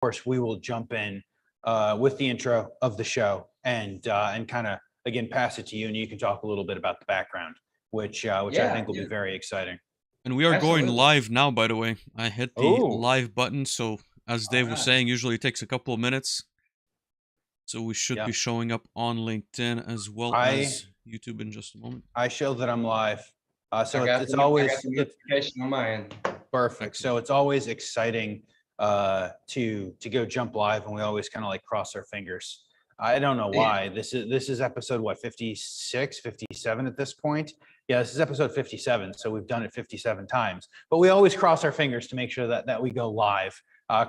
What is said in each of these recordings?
course, we will jump in with the intro of the show and kind of again pass it to you, and you can talk a little bit about the background, which I think will be very exciting. And we are Absolutely. going live now, by the way. I hit the live button, so as Dave was saying, usually it takes a couple of minutes. So we should be showing up on LinkedIn as well as YouTube in just a moment. I show that I'm live. So it's I always got the notification on my end. perfect. So it's always exciting to go jump live, and we always kind of like cross our fingers. I don't know why. This is episode what, 56, 57 at this point? Yeah, this is episode 57. So we've done it 57 times, but we always cross our fingers to make sure that we go live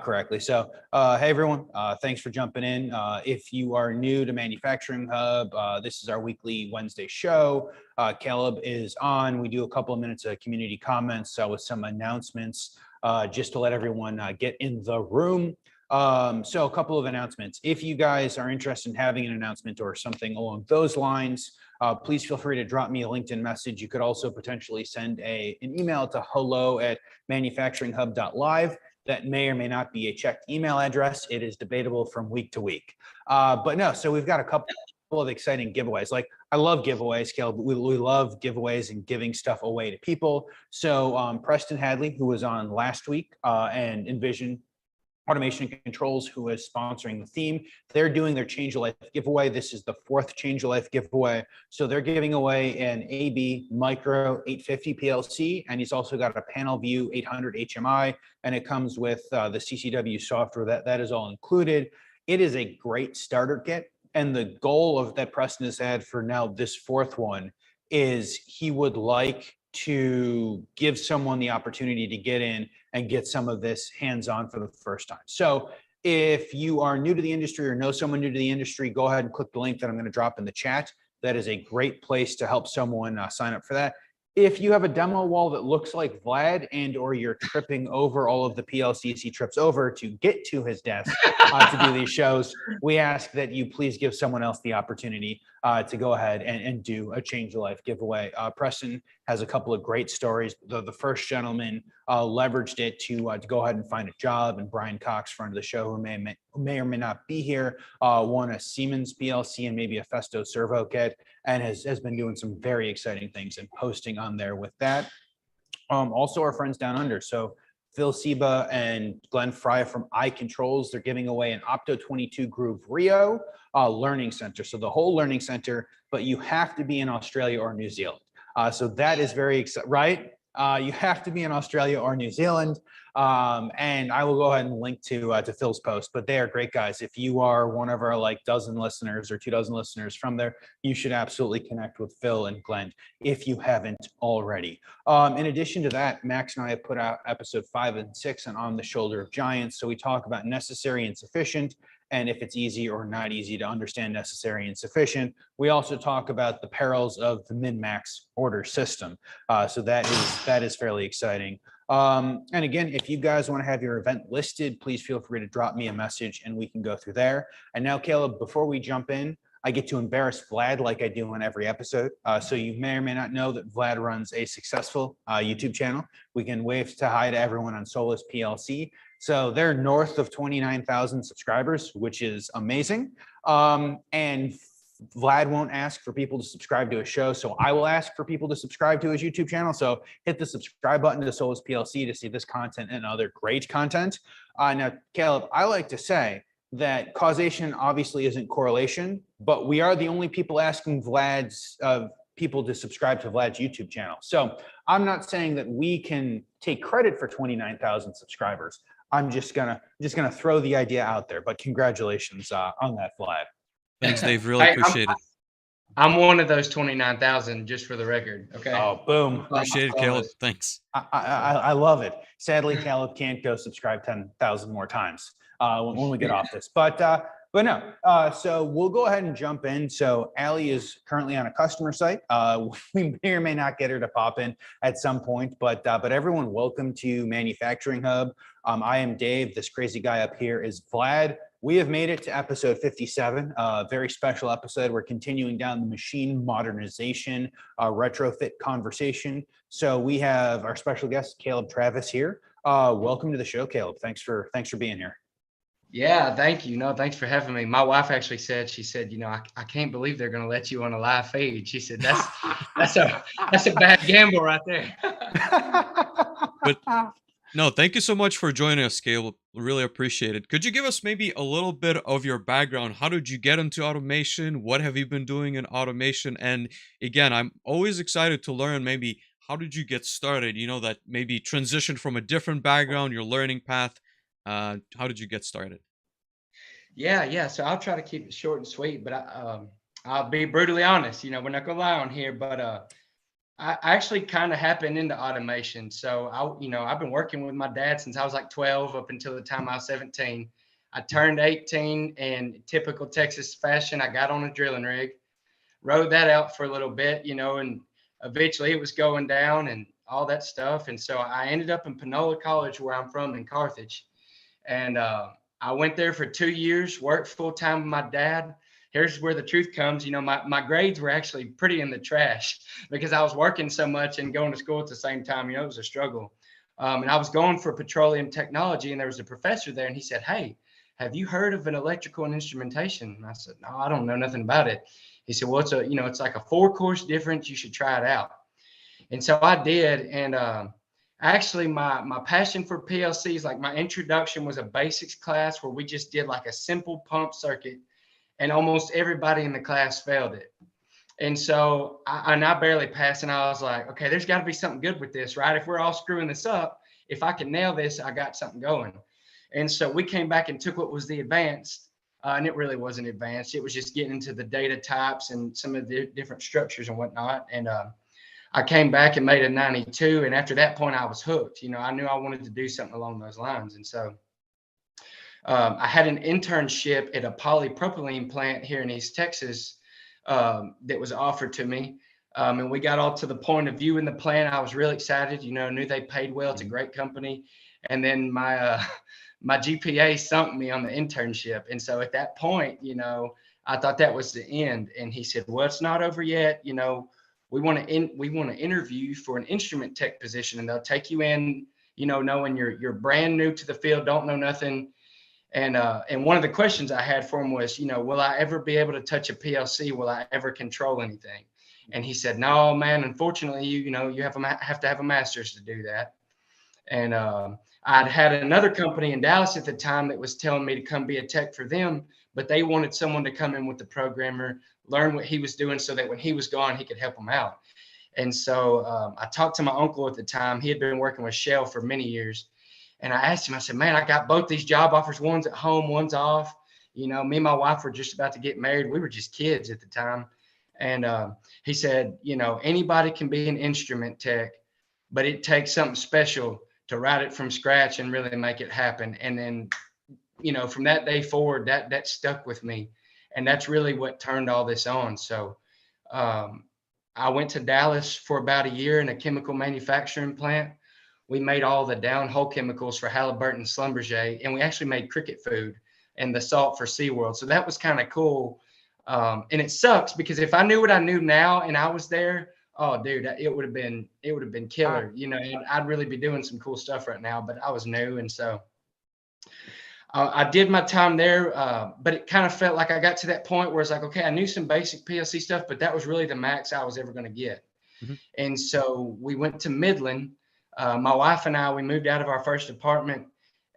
correctly. So hey everyone, thanks for jumping in. If you are new to Manufacturing Hub, this is our weekly Wednesday show. Kaleb is on. We do a couple of minutes of community comments with some announcements just to let everyone get in the room. So a couple of announcements. If you guys are interested in having an announcement or something along those lines, please feel free to drop me a LinkedIn message. You could also potentially send an email to hello@manufacturinghub.live. That may or may not be a checked email address. It is debatable from week to week. But no, so we've got a couple of exciting giveaways. Like, I love giveaways, Caleb. We love giveaways and giving stuff away to people. So Preston Hadley, who was on last week, and Envision Automation Controls, who is sponsoring the theme, they're doing their Change Your Life giveaway. This is the 4th Change Your Life giveaway. So they're giving away an AB Micro 850 PLC, and he's also got a Panel View 800 HMI, and it comes with the CCW software. That is all included. It is a great starter kit, and the goal of that Preston has had for now this 4th one is he would like to give someone the opportunity to get in and get some of this hands-on for the first time. So if you are new to the industry or know someone new to the industry, go ahead and click the link that I'm going to drop in the chat. That is a great place to help someone sign up for that. If you have a demo wall that looks like Vlad, and or you're tripping over all of the PLCs he trips over to get to his desk to do these shows, we ask that you please give someone else the opportunity to go ahead and do a Change Your Life giveaway. Preston has a couple of great stories. The first gentleman leveraged it to go ahead and find a job, and Brian Cox, friend of the show, who may or may not be here, won a Siemens PLC and maybe a Festo servo kit, and has been doing some very exciting things and posting on there with that. Also our friends down under. So Phil Seba and Glenn Fry from iControls, they're giving away an Opto 22 Groove Rio learning center. So the whole learning center, but you have to be in Australia or New Zealand. So that is very exciting, right? You have to be in Australia or New Zealand. And I will go ahead and link to Phil's post, but they are great guys. If you are one of our like dozen listeners or 24 listeners from there, you should absolutely connect with Phil and Glenn if you haven't already. In addition to that, Max and I have put out episode 5 and 6 on the shoulder of giants. So we talk about necessary and sufficient, and if it's easy or not easy to understand necessary and sufficient. We also talk about the perils of the min-max order system. So that is fairly exciting. And again, if you guys want to have your event listed, please feel free to drop me a message and we can go through there. And now, Caleb, before we jump in, I get to embarrass Vlad like I do in every episode. So you may or may not know that Vlad runs a successful YouTube channel. We can wave to hi to everyone on Solus PLC. So they're north of 29,000 subscribers, which is amazing. And Vlad won't ask for people to subscribe to his show, so I will ask for people to subscribe to his YouTube channel. So hit the subscribe button to Solus PLC to see this content and other great content. Now, Caleb, I like to say that causation obviously isn't correlation, but we are the only people asking people to subscribe to Vlad's YouTube channel. So I'm not saying that we can take credit for 29,000 subscribers. I'm just gonna throw the idea out there. But congratulations on that, Vlad. Thanks, Dave. Really appreciate it. I'm one of those 29,000, just for the record. Okay. Oh, boom. Appreciate it, Caleb. Thanks. I love it. Sadly, Caleb can't go subscribe 10,000 more times when we get off this. But no. So we'll go ahead and jump in. So Allie is currently on a customer site. We may or may not get her to pop in at some point. But everyone, welcome to Manufacturing Hub. I am Dave. This crazy guy up here is Vlad. We have made it to episode 57, a very special episode. We're continuing down the machine modernization retrofit conversation. So we have our special guest, Kaleb Travis, here. Welcome to the show, Kaleb. Thanks for being here. Yeah, thank you. No, thanks for having me. My wife actually said, she said, I can't believe they're going to let you on a live feed. She said, that's a bad gamble right there. But no, thank you so much for joining us, Caleb. Really appreciate it. Could you give us maybe a little bit of your background? How did you get into automation? What have you been doing in automation? And again, I'm always excited to learn maybe how did you get started? That maybe transition from a different background, your learning path. How did you get started? Yeah. So I'll try to keep it short and sweet, but I'll be brutally honest. We're not gonna lie on here, but I actually kind of happened into automation. So I've been working with my dad since I was like 12 up until the time I was 17. I turned 18, and typical Texas fashion, I got on a drilling rig, rode that out for a little bit, and eventually it was going down and all that stuff. And so I ended up in Panola College, where I'm from, in Carthage. And I went there for 2 years, worked full time with my dad. Here's where the truth comes. My grades were actually pretty in the trash because I was working so much and going to school at the same time. It was a struggle. And I was going for petroleum technology, and there was a professor there, and he said, "Hey, have you heard of an electrical and instrumentation?" And I said, "No, I don't know nothing about it." He said, "Well, it's like a 4-course difference. You should try it out." And so I did. And actually, my passion for PLCs, like my introduction was a basics class where we just did like a simple pump circuit, and almost everybody in the class failed it. And so I barely passed, and I was like, okay, there's got to be something good with this, right? If we're all screwing this up, if I can nail this, I got something going. And so we came back and took what was the advanced, and it really wasn't advanced. It was just getting into the data types and some of the different structures and whatnot. And I came back and made a 92. And after that point, I was hooked. I knew I wanted to do something along those lines. And so I had an internship at a polypropylene plant here in East Texas that was offered to me. And we got all to the point of viewing the plant. I was really excited, knew they paid well. It's a great company. And then my my GPA sunk me on the internship. And so at that point, I thought that was the end. And he said, well, it's not over yet. We want to interview you for an instrument tech position, and they'll take you in, knowing you're brand new to the field, don't know nothing. And one of the questions I had for him was, will I ever be able to touch a PLC? Will I ever control anything? And he said, no, man, unfortunately, you have to have a master's to do that. And I'd had another company in Dallas at the time that was telling me to come be a tech for them, but they wanted someone to come in with the programmer, learn what he was doing so that when he was gone, he could help them out. And so I talked to my uncle at the time. He had been working with Shell for many years. And I asked him, I said, man, I got both these job offers. One's at home, one's off. Me and my wife were just about to get married. We were just kids at the time. And he said, anybody can be an instrument tech, but it takes something special to write it from scratch and really make it happen. And then, from that day forward, that stuck with me. And that's really what turned all this on. So I went to Dallas for about a year in a chemical manufacturing plant. We made all the downhole chemicals for Halliburton, Schlumberger, and we actually made cricket food and the salt for SeaWorld. So that was kind of cool. And it sucks because if I knew what I knew now and I was there, oh, dude, it would have been killer. I'd really be doing some cool stuff right now, but I was new. And so I did my time there, but it kind of felt like I got to that point where it's like, okay, I knew some basic PLC stuff, but that was really the max I was ever going to get. Mm-hmm. And so we went to Midland. My wife and I, we moved out of our first apartment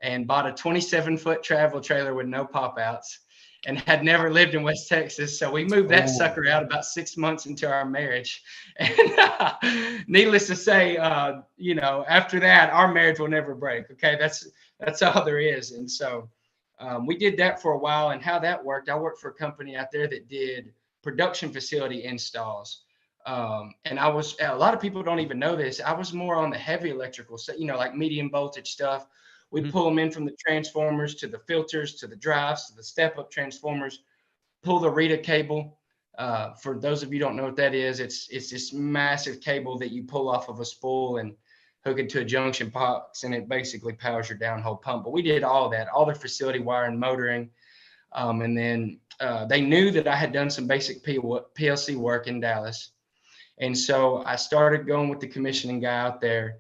and bought a 27-foot travel trailer with no pop-outs, and had never lived in West Texas. So we moved that sucker out about 6 months into our marriage. And needless to say, after that, our marriage will never break. Okay, that's all there is. And so we did that for a while. And how that worked, I worked for a company out there that did production facility installs. And a lot of people don't even know this. I was more on the heavy electrical, so, like medium voltage stuff. We pull them in from the transformers to the filters, to the drives, to the step-up transformers, pull the RETA cable. For those of you who don't know what that is, it's this massive cable that you pull off of a spool and hook it to a junction box, and it basically powers your downhole pump. But we did all that, all the facility wiring, motoring. And then they knew that I had done some basic PLC work in Dallas. And so I started going with the commissioning guy out there.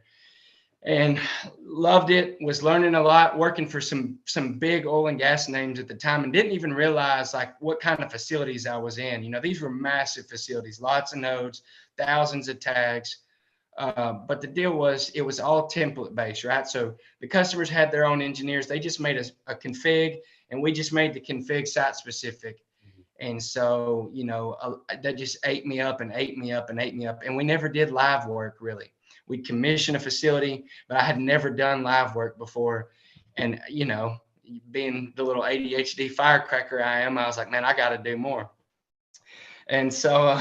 and loved it, was learning a lot, working for some big oil and gas names at the time, and didn't even realize like what kind of facilities I was in. You know, these were massive facilities, lots of nodes, thousands of tags. But the deal was, it was all template based, right? So the customers had their own engineers. They just made a config, and we just made the config site specific. And so, you know, that just ate me up and ate me up and ate me up. And we never did live work, really. We'd commission a facility, but I had never done live work before. And, you know, being the little ADHD firecracker I am, I was like, man, I got to do more. And so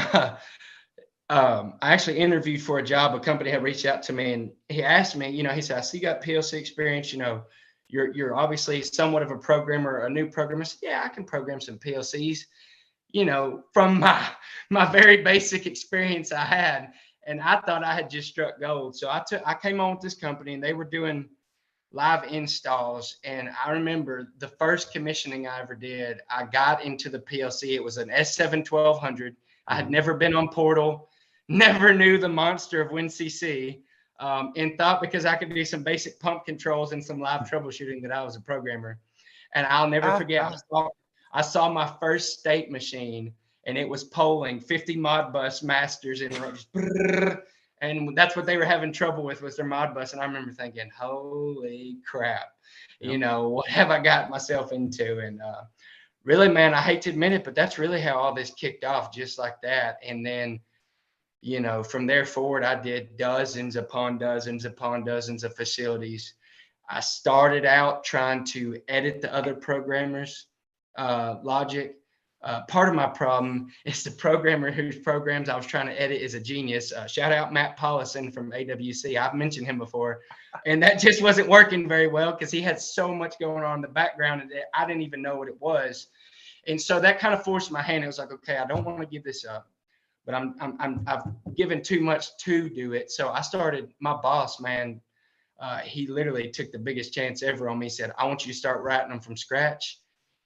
I actually interviewed for a job. A company had reached out to me, and he asked me, you know, he said, I see you got PLC experience, you know, you're obviously somewhat of a programmer, a new programmer. I said, yeah, I can program some PLCs, you know, from my very basic experience I had. And I thought I had just struck gold. So I came on with this company, and they were doing live installs. And I remember the first commissioning I ever did, I got into the PLC. It was an S7-1200. I had never been on Portal, never knew the monster of WinCC, and thought because I could do some basic pump controls and some live troubleshooting that I was a programmer. And I'll never forget, I saw my first state machine, and it was polling 50 Modbus masters in and that's what they were having trouble with, was their Modbus. And I remember thinking, holy crap, you know, what have I got myself into? And really, man, I hate to admit it, but that's really how all this kicked off, just like that. And then, you know, from there forward, I did dozens upon dozens upon dozens of facilities. I started out trying to edit the other programmers' logic. Part of my problem is the programmer whose programs I was trying to edit is a genius. Shout out Matt Paulison from AWC. I've mentioned him before. And that just wasn't working very well because he had so much going on in the background and I didn't even know what it was. And so that kind of forced my hand. It was like, okay, I don't want to give this up, but I've given too much to do it. So I started, my boss, man, he literally took the biggest chance ever on me. He said, I want you to start writing them from scratch,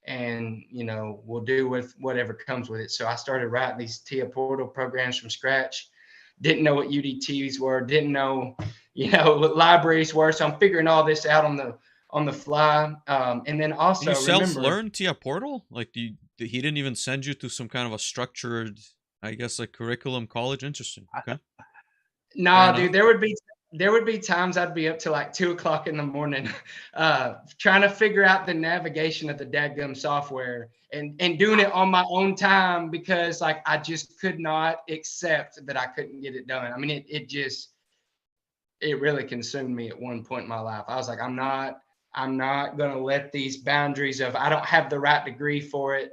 and, you know, we'll do with whatever comes with it. So I started writing these TIA Portal programs from scratch. Didn't know what UDTs were, didn't know, you know, what libraries were. So I'm figuring all this out on the fly. And then also, you self-learn TIA Portal? Like, he didn't even send you to some kind of a structured, I guess, like curriculum college? Interesting. Okay. No, dude, there would be times I'd be up to like 2 o'clock in the morning, trying to figure out the navigation of the dadgum software and doing it on my own time, because like I just could not accept that I couldn't get it done. I mean, it really consumed me at one point in my life. I was like, I'm not going to let these boundaries of, I don't have the right degree for it,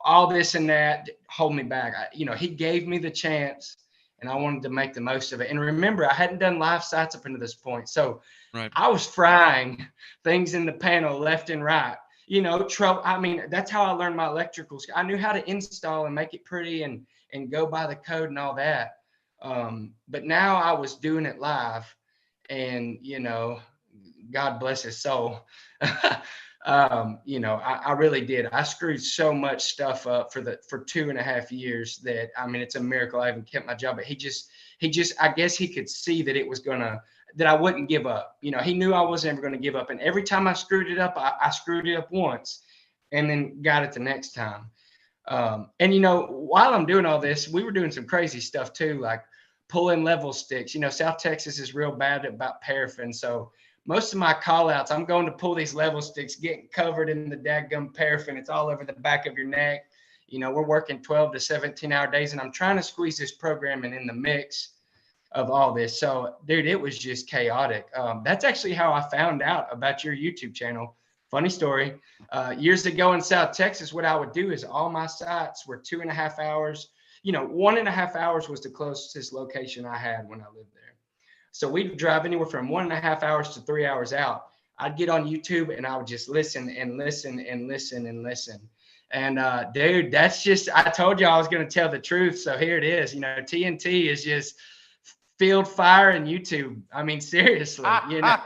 all this and that, hold me back. You know, he gave me the chance, and I wanted to make the most of it. And remember, I hadn't done live sites up until this point. So right. I was frying things in the panel left and right, you know, I mean, that's how I learned my electrical. I knew how to install and make it pretty and go by the code and all that. But now I was doing it live, and, you know, God bless his soul. You know, I really did. I screwed so much stuff up for 2.5 years that, I mean, it's a miracle I even kept my job. But he just, I guess he could see that it was that I wouldn't give up. You know, he knew I wasn't ever going to give up. And every time I screwed it up, I screwed it up once and then got it the next time. And, you know, while I'm doing all this, we were doing some crazy stuff too, like pulling level sticks. You know, South Texas is real bad about paraffin. So most of my call outs, I'm going to pull these level sticks, getting covered in the dadgum paraffin. It's all over the back of your neck. You know, we're working 12 to 17-hour days, and I'm trying to squeeze this programming in the mix of all this. So, dude, it was just chaotic. That's actually how I found out about your YouTube channel. Funny story. Years ago in South Texas, what I would do is all my sites were 2.5 hours. You know, 1.5 hours was the closest location I had when I lived there. So we'd drive anywhere from 1.5 hours to 3 hours out. I'd get on YouTube and I would just listen and listen and listen and listen. And dude, that's just, I told you I was going to tell the truth. So here it is. You know, TNT is just field fire and YouTube. I mean, seriously, you know,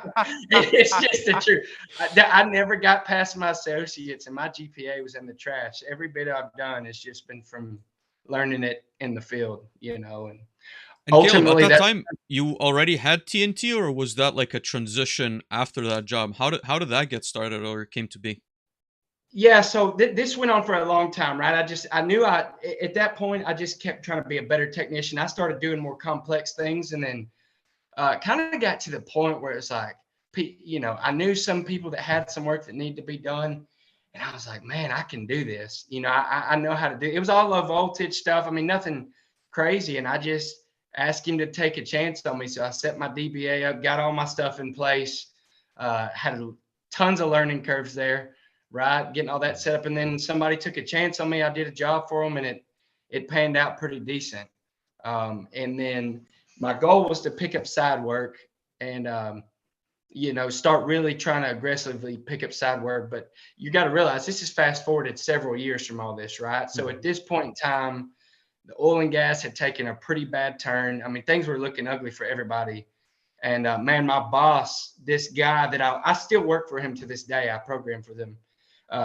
it's just the truth. I never got past my associates, and my GPA was in the trash. Every bit I've done has just been from learning it in the field, you know. And And ultimately, Kaleb, at that time, you already had TNT, or was that like a transition after that job? How did that get started or came to be? Yeah, so this went on for a long time, right? I knew at that point, I just kept trying to be a better technician. I started doing more complex things, and then kind of got to the point where it's like, I knew some people that had some work that needed to be done. And I was like, man, I can do this. I know how to do it. It was all low voltage stuff. I mean, nothing crazy. And I just asked him to take a chance on me. So I set my DBA up, got all my stuff in place, had tons of learning curves there, right? Getting all that set up. And then somebody took a chance on me. I did a job for them, and it panned out pretty decent. And then my goal was to pick up side work and, start really trying to aggressively pick up side work. But you got to realize this is fast forwarded several years from all this, right? So at this point in time, the oil and gas had taken a pretty bad turn. I mean, things were looking ugly for everybody. And man, my boss, this guy that I still work for him to this day, I program for them.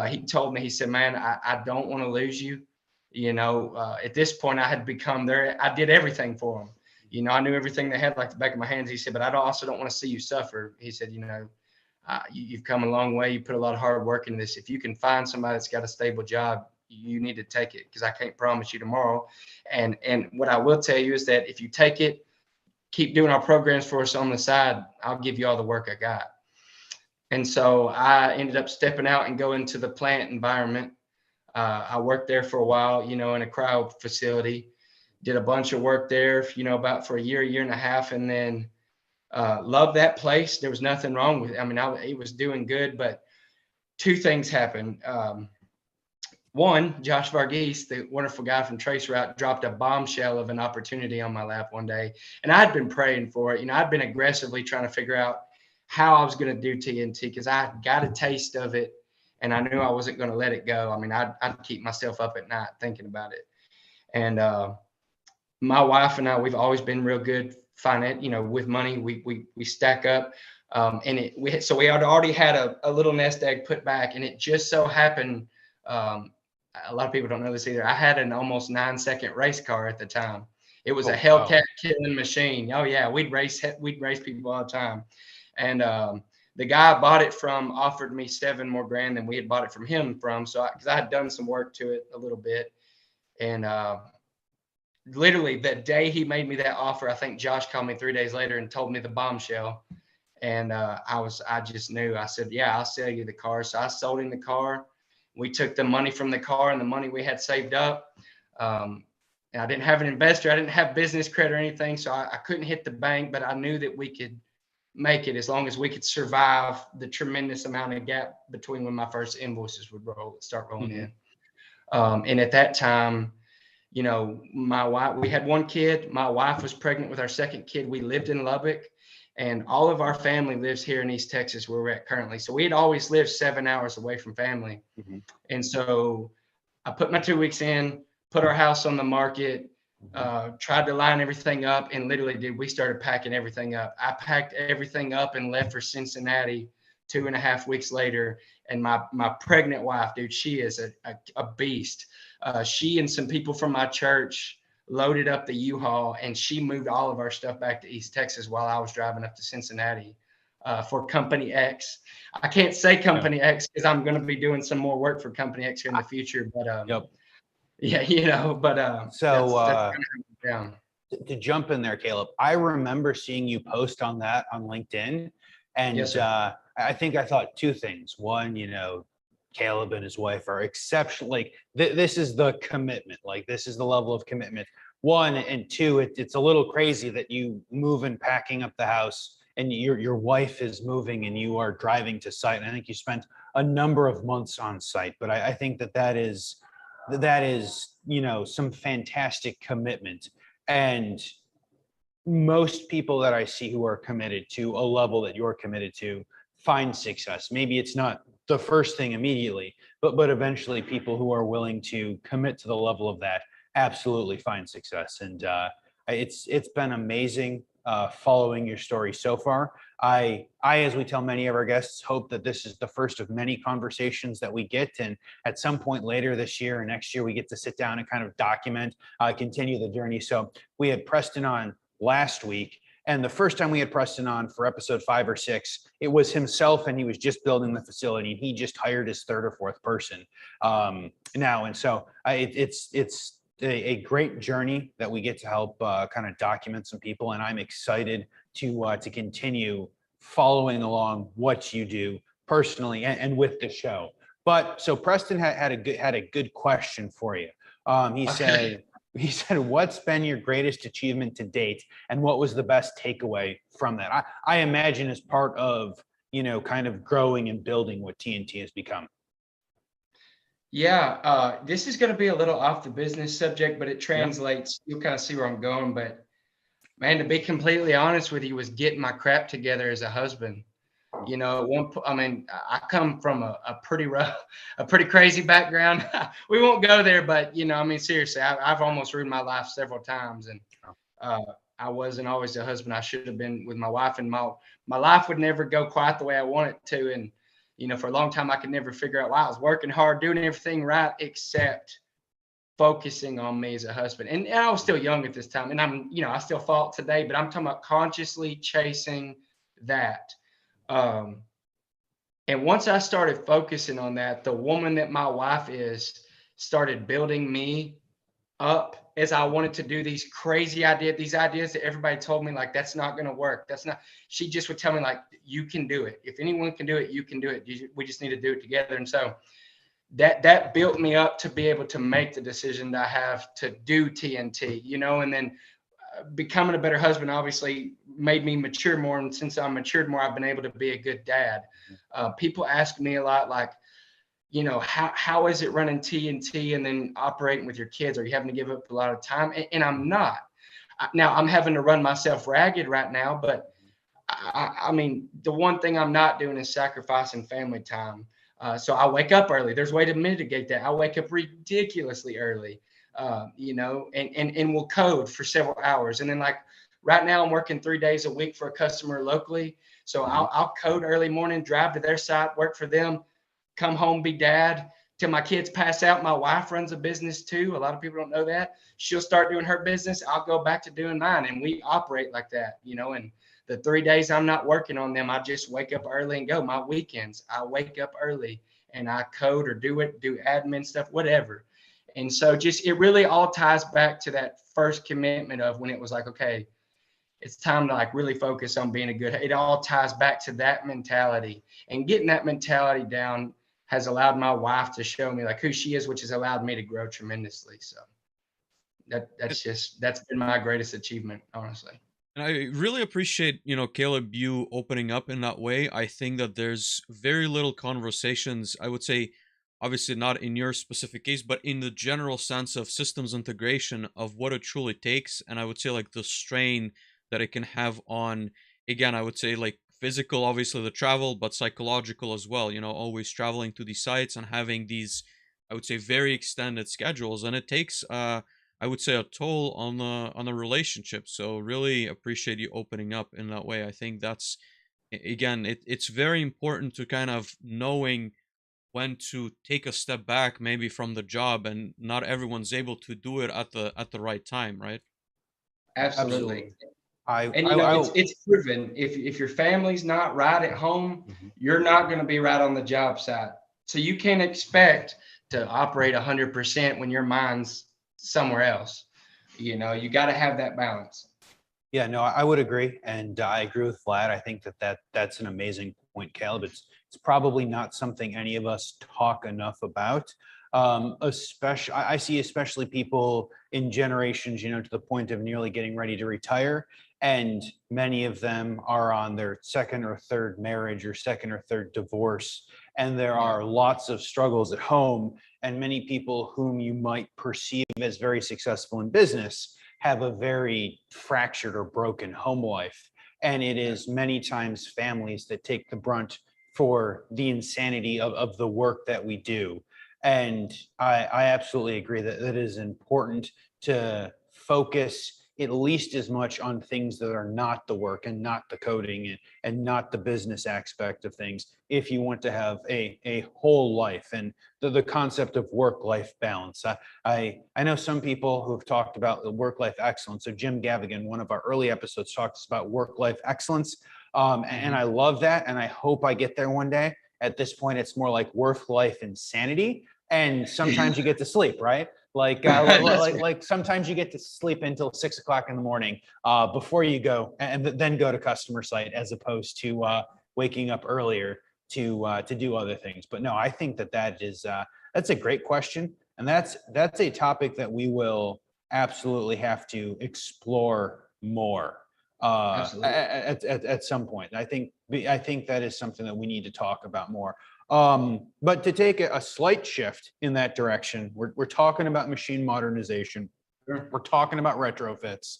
He told me, he said, man, I don't want to lose you. At this point I had become I did everything for them. I knew everything they had like the back of my hands. He said, but I also don't want to see you suffer. He said, you've come a long way. You put a lot of hard work into this. If you can find somebody that's got a stable job, you need to take it, because I can't promise you tomorrow. And what I will tell you is that if you take it, keep doing our programs for us on the side, I'll give you all the work I got. And so I ended up stepping out and going to the plant environment. I worked there for a while, in a cryo facility, did a bunch of work there, about for a year and a half. And then loved that place. There was nothing wrong with it. I mean, it was doing good, but two things happened. One, Josh Varghese, the wonderful guy from Traceroute, dropped a bombshell of an opportunity on my lap one day. And I'd been praying for it. I'd been aggressively trying to figure out how I was going to do TNT, because I got a taste of it and I knew I wasn't going to let it go. I mean, I'd keep myself up at night thinking about it. And my wife and I, we've always been real good finance, with money. We stack up. And we had already had a little nest egg put back, and it just so happened, a lot of people don't know this either, I had an almost 9-second race car at the time. It was a Hellcat killing machine. Oh yeah, we'd race people all the time. And the guy I bought it from offered me $7 more grand than we had bought it from him from. So because I had done some work to it a little bit, and literally the day he made me that offer, I think Josh called me 3 days later and told me the bombshell. And I just knew. I said, yeah, I'll sell you the car. So I sold him the car. We took the money from the car and the money we had saved up. And I didn't have an investor. I didn't have business credit or anything. So I couldn't hit the bank, but I knew that we could make it as long as we could survive the tremendous amount of gap between when my first invoices would start rolling in. And at that time, my wife, we had one kid. My wife was pregnant with our second kid. We lived in Lubbock, and all of our family lives here in East Texas, where we're at currently. So we had always lived 7 hours away from family. And so I put my 2 weeks in, put our house on the market, tried to line everything up, and literally we started packing everything up. I packed everything up and left for Cincinnati 2.5 weeks later. And my pregnant wife, dude, she is a beast. She and some people from my church loaded up the U-Haul, and she moved all of our stuff back to East Texas while I was driving up to Cincinnati for Company X. I can't say Company X because I'm going to be doing some more work for Company X here in the future. But yeah, but so that's kind of down. To jump in there, Kaleb, I remember seeing you post on that on LinkedIn, and Yes, I think I thought two things. One, Kaleb and his wife are exceptional. Like this is the commitment. Like this is the level of commitment. One, and two, it's a little crazy that you move and packing up the house, and your wife is moving, and you are driving to site. And I think you spent a number of months on site. But I think that is some fantastic commitment. And most people that I see who are committed to a level that you're committed to find success. Maybe it's not the first thing immediately, but eventually people who are willing to commit to the level of that absolutely find success. And it's been amazing following your story so far. I, as we tell many of our guests, hope that this is the first of many conversations that we get. And at some point later this year or next year, we get to sit down and kind of document, continue the journey. So we had Preston on last week. And the first time we had Preston on for episode 5 or 6, it was himself, and he was just building the facility, and he just hired his third or fourth person now. And so it's a great journey that we get to help kind of document some people, and I'm excited to continue following along what you do personally and with the show. But so Preston had a good question for you. He said, what's been your greatest achievement to date, and what was the best takeaway from that? I imagine as part of, kind of growing and building what TNT has become. Yeah, this is going to be a little off the business subject, but it translates. You'll kind of see where I'm going. But man, to be completely honest with you, was getting my crap together as a husband. I come from a pretty rough, a pretty crazy background. We won't go there, but seriously, I've almost ruined my life several times, and I wasn't always the husband I should have been with my wife, and my life would never go quite the way I want it to. And for a long time, I could never figure out why I was working hard, doing everything right, except focusing on me as a husband. And I was still young at this time, and I still fall today, but I'm talking about consciously chasing that. And once I started focusing on that, the woman that my wife is started building me up as I wanted to do these crazy ideas, these ideas that everybody told me, like, that's not going to work. She just would tell me, like, you can do it. If anyone can do it, you can do it. We just need to do it together. And so that built me up to be able to make the decision that I have to do TNT, and then becoming a better husband obviously made me mature more. And since I matured more, I've been able to be a good dad. People ask me a lot, like, how is it running TNT and then operating with your kids? Are you having to give up a lot of time? And I'm not. Now I'm having to run myself ragged right now, but I mean, the one thing I'm not doing is sacrificing family time. So I wake up early. There's a way to mitigate that. I wake up ridiculously early, and we'll code for several hours. And then, like, right now I'm working 3 days a week for a customer locally. So I'll code early morning, drive to their site, work for them, come home, be dad till my kids pass out. My wife runs a business too. A lot of people don't know that. She'll start doing her business. I'll go back to doing mine. And we operate like that, and the 3 days I'm not working on them, I just wake up early and go. My weekends, I wake up early and I code or do admin stuff, whatever. And so it really all ties back to that first commitment of when it was like, okay, it's time to, like, really focus on being it all ties back to that mentality, and getting that mentality down has allowed my wife to show me, like, who she is, which has allowed me to grow tremendously. So that's been my greatest achievement, honestly. And I really appreciate, Kaleb, you opening up in that way. I think that there's very little conversations, I would say, obviously not in your specific case, but in the general sense of systems integration, of what it truly takes. And I would say, like, the strain that it can have on, again, I would say, like, physical, obviously the travel, but psychological as well, always traveling to these sites and having these, I would say, very extended schedules. And it takes, I would say, a toll on the relationship. So really appreciate you opening up in that way. I think that's, again, it's very important to kind of knowing when to take a step back, maybe from the job, and not everyone's able to do it at the right time, right? Absolutely. It's proven, if your family's not right at home, you're not going to be right on the job site. So you can't expect to operate 100% when your mind's somewhere else. You got to have that balance. Yeah, no, I would agree, and I agree with Vlad. I think that's an amazing point, Kaleb. It's probably not something any of us talk enough about. Especially, I see especially people in generations, to the point of nearly getting ready to retire, and many of them are on their second or third marriage or second or third divorce, and there are lots of struggles at home, and many people whom you might perceive as very successful in business have a very fractured or broken home life. And it is many times families that take the brunt for the insanity of the work that we do. And I absolutely agree that it is important to focus at least as much on things that are not the work and not the coding and not the business aspect of things, if you want to have a whole life and the concept of work-life balance. I know some people who've talked about the work-life excellence. So Jim Gavigan, one of our early episodes, talks about work-life excellence. And I love that. And I hope I get there one day. At this point, it's more like work-life insanity. And sometimes you get to sleep, right? Like sometimes you get to sleep until 6 o'clock in the morning before you go and then go to customer site, as opposed to waking up earlier to do other things. But no, I think that's a great question, and that's a topic that we will absolutely have to explore more at some point. I think that is something that we need to talk about more. But to take a slight shift in that direction, we're talking about machine modernization. We're talking about retrofits.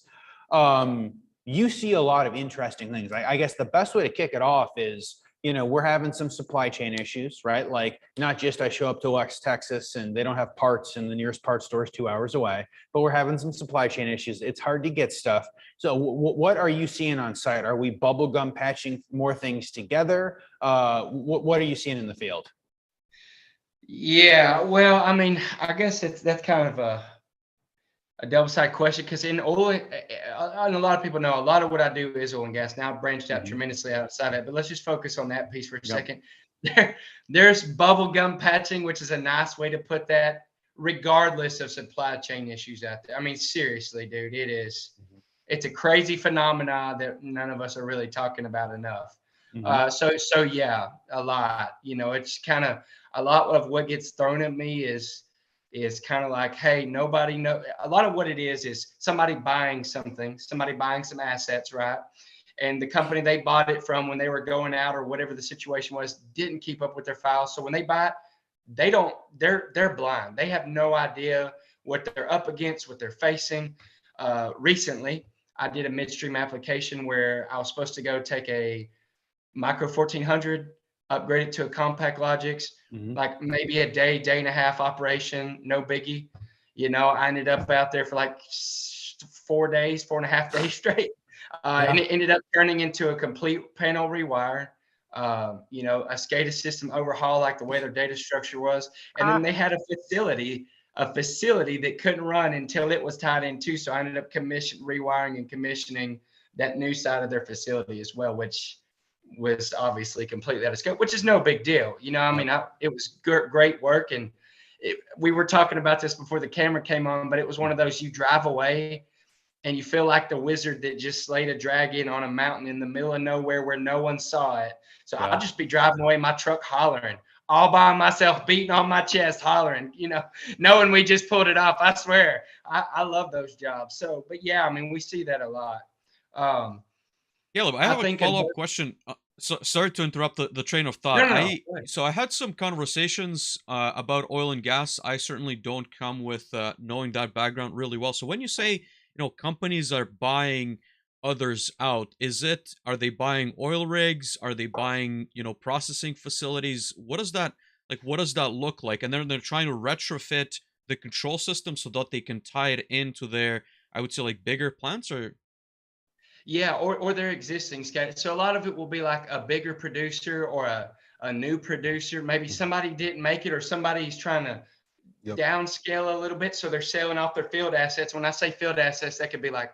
You see a lot of interesting things. I guess the best way to kick it off is, we're having some supply chain issues, right? Like, not just I show up to West Texas and they don't have parts and the nearest parts store is 2 hours away, but we're having some supply chain issues. It's hard to get stuff. So what are you seeing on site? Are we bubblegum patching more things together? What are you seeing in the field? Yeah, well, I mean, I guess that's kind of a double-sided question, because in oil, and a lot of people know, a lot of what I do is oil and gas. Now I've branched out tremendously outside of it, but let's just focus on that piece for a second. There's bubblegum patching, which is a nice way to put that, regardless of supply chain issues out there. I mean, seriously, dude, it's a crazy phenomena that none of us are really talking about enough. So yeah, a lot. It's kind of a lot of what gets thrown at me is kind of like, hey, nobody know. A lot of what it is somebody buying something, somebody buying some assets, right? And the company they bought it from, when they were going out or whatever the situation was, didn't keep up with their files. So when they buy it, they're blind. They have no idea what they're up against, what they're facing. Recently, I did a midstream application where I was supposed to go take a micro 1400, upgrade it to a compact Logix, like maybe a day and a half operation, no biggie. I ended up out there for like 4.5 days straight. And it ended up turning into a complete panel rewire, a SCADA system overhaul, like the way their data structure was. And then they had a facility that couldn't run until it was tied in too. So I ended up rewiring and commissioning that new side of their facility as well, which was obviously completely out of scope, which is no big deal. It was great work. And we were talking about this before the camera came on, but it was one of those, you drive away and you feel like the wizard that just slayed a dragon on a mountain in the middle of nowhere where no one saw it. So I'll just be driving away in my truck hollering, all by myself, beating on my chest, hollering, knowing we just pulled it off. I swear, I love those jobs. So, but yeah, I mean, we see that a lot. Caleb, I have a follow-up question. So sorry to interrupt the train of thought. So I had some conversations about oil and gas. I certainly don't come with knowing that background really well. So when you say, companies are buying others out, are they buying oil rigs? Are they buying, processing facilities? What does that look like? And then they're trying to retrofit the control system so that they can tie it into their, I would say, like, bigger plants, or? Yeah, or their existing schedule. So a lot of it will be like a bigger producer or a new producer. Maybe somebody didn't make it, or somebody's trying to downscale a little bit. So they're selling off their field assets. When I say field assets, that could be like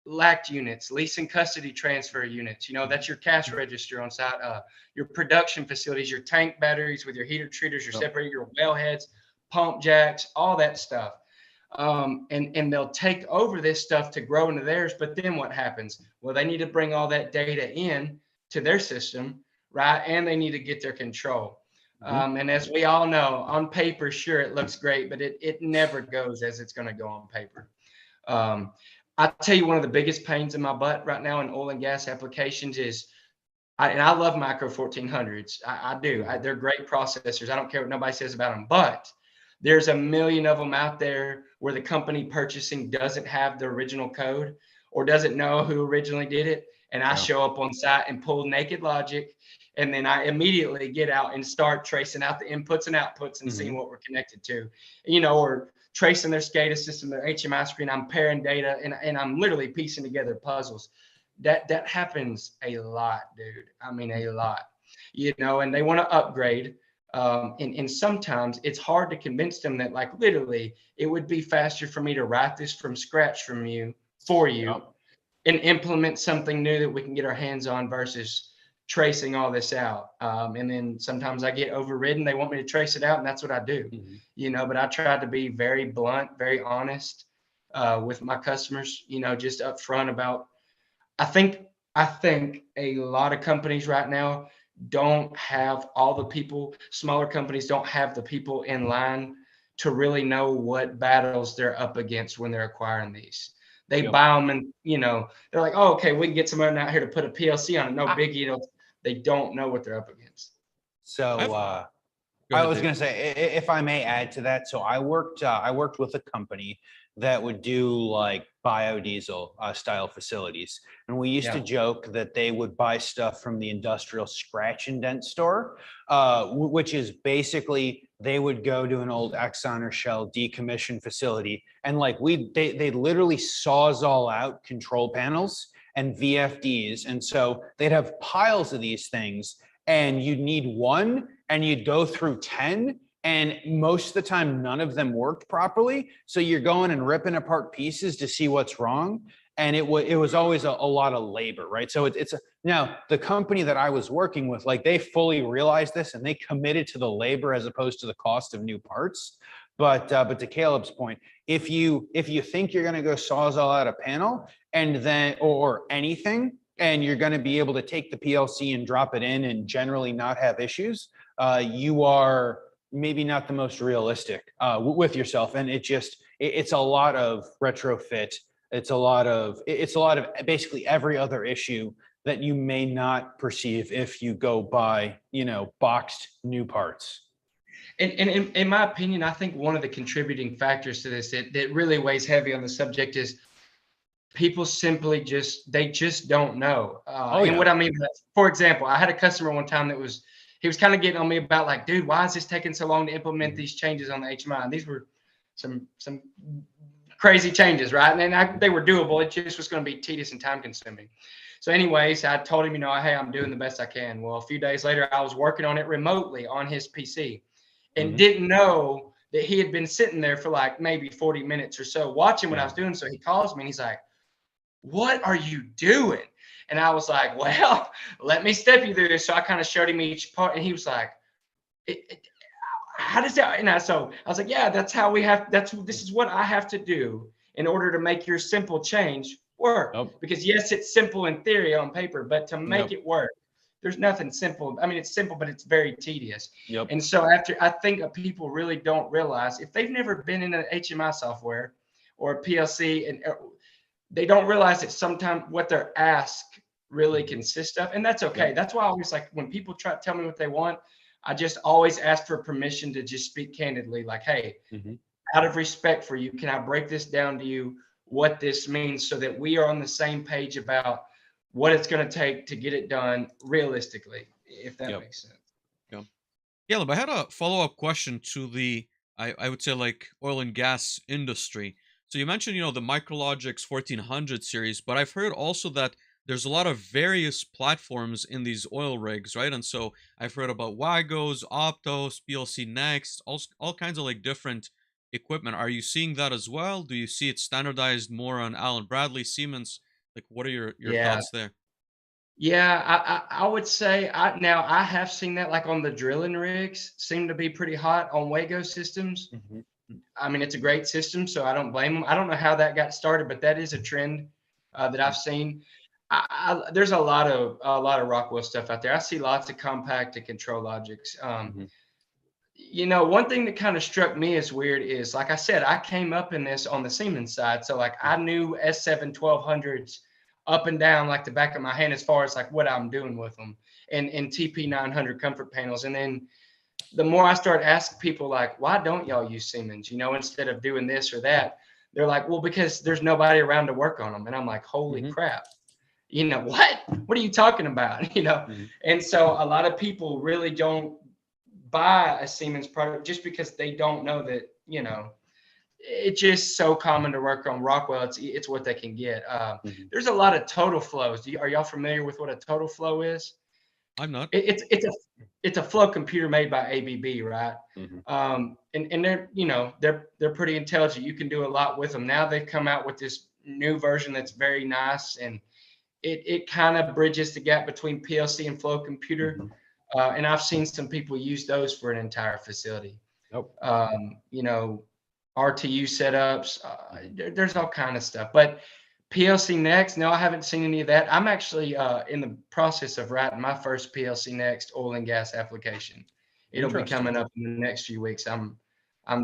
LACT units, lease and custody transfer units. That's your cash register on site, your production facilities, your tank batteries with your heater treaters, your separator, your wellheads, pump jacks, all that stuff. And they'll take over this stuff to grow into theirs. But then what happens? Well, they need to bring all that data in to their system, right? And they need to get their control. And as we all know, on paper, sure, it looks great, but it never goes as it's going to go on paper. I'll tell you, one of the biggest pains in my butt right now in oil and gas applications is, and I love micro 1400s. I do. They're great processors. I don't care what nobody says about them, but there's a million of them out there where the company purchasing doesn't have the original code or doesn't know who originally did it. And I show up on site and pull naked logic And then I immediately get out and start tracing out the inputs and outputs and seeing what we're connected to, or tracing their SCADA system, their HMI screen. I'm pairing data and I'm literally piecing together puzzles. That happens a lot, dude. I mean, a lot, and they want to upgrade. And sometimes it's hard to convince them that, like, literally it would be faster for me to write this from scratch for you and implement something new that we can get our hands on versus tracing all this out. And then sometimes I get overridden. They want me to trace it out, and that's what I do, but I try to be very blunt, very honest with my customers, just upfront about, I think a lot of companies right now don't have all the people, smaller companies don't have the people in line to really know what battles they're up against when they're acquiring these. They buy them and, they're like, oh, okay, we can get someone out here to put a PLC on it. No biggie. They don't know what they're up against. So I was going to say, if I may add to that. So I worked with a company that would do like biodiesel style facilities. And we used to joke that they would buy stuff from the industrial scratch and dent store, which is basically they would go to an old Exxon or Shell decommissioned facility. And like they literally sawzall out control panels and VFDs. And so they'd have piles of these things and you'd need one and you'd go through 10. And most of the time, none of them worked properly. So you're going and ripping apart pieces to see what's wrong. And it was always a lot of labor, right? So now the company that I was working with, like they fully realized this and they committed to the labor as opposed to the cost of new parts. But to Caleb's point, if you think you're going to go sawzall out a panel and then or anything, and you're going to be able to take the PLC and drop it in and generally not have issues, you are maybe not the most realistic with yourself. And it's a lot of retrofit. It's a lot of basically every other issue that you may not perceive if you go buy, boxed new parts. And in my opinion, I think one of the contributing factors to this that really weighs heavy on the subject is people simply just don't know. What I mean by that, for example, I had a customer one time he was kind of getting on me about like, dude, why is this taking so long to implement these changes on the HMI? And these were some crazy changes, right? And they were doable. It just was going to be tedious and time consuming. So anyways, I told him, hey, I'm doing the best I can. Well, a few days later, I was working on it remotely on his PC and didn't know that he had been sitting there for like maybe 40 minutes or so watching what I was doing. So he calls me and he's like, what are you doing? And I was like, well, let me step you through this. So I kind of showed him each part. And he was like, how does that? And so I was like, yeah, this is what I have to do in order to make your simple change work. Because yes, it's simple in theory on paper, but to make it work, there's nothing simple. I mean, it's simple, but it's very tedious. And so I think people really don't realize if they've never been in an HMI software or a PLC and they don't realize that sometimes what they're asked really consists of, and that's okay. That's why I always like when people try to tell me what they want, I just always ask for permission to just speak candidly, like, hey, out of respect for you, can I break this down to you, what this means so that we are on the same page about what it's going to take to get it done realistically, if that makes sense. Caleb, I had a follow-up question to the, I would say like oil and gas industry. So you mentioned, the Micrologix 1400 series, but I've heard also that there's a lot of various platforms in these oil rigs, right? And so I've heard about Wagos, Optos, PLC Next, all kinds of like different equipment. Are you seeing that as well? Do you see it standardized more on Allen Bradley, Siemens? Like, what are your thoughts there? Yeah, I would say I have seen that like on the drilling rigs seem to be pretty hot on Wago systems. I mean, it's a great system, so I don't blame them. I don't know how that got started, but that is a trend that I've seen. There's a lot of Rockwell stuff out there. I see lots of compact and control logics. One thing that kind of struck me as weird is, like I said, I came up in this on the Siemens side. So like I knew S7 1200s up and down like the back of my hand as far as like what I'm doing with them and TP 900 comfort panels. And then the more I start asking people like, why don't y'all use Siemens, instead of doing this or that, they're like, well, because there's nobody around to work on them. And I'm like, holy crap. what are you talking about? And so a lot of people really don't buy a Siemens product just because they don't know that, it's just so common to work on Rockwell. It's what they can get. There's a lot of total flows. Are y'all familiar with what a total flow is? I'm not. It's a flow computer made by ABB, right? And they're pretty intelligent. You can do a lot with them. Now they've come out with this new version that's very nice, and it kind of bridges the gap between PLC and flow computer. And I've seen some people use those for an entire facility. RTU setups. There's all kind of stuff, but PLC Next, no, I haven't seen any of that. I'm actually in the process of writing my first PLC Next oil and gas application. It'll be coming up in the next few weeks. I'm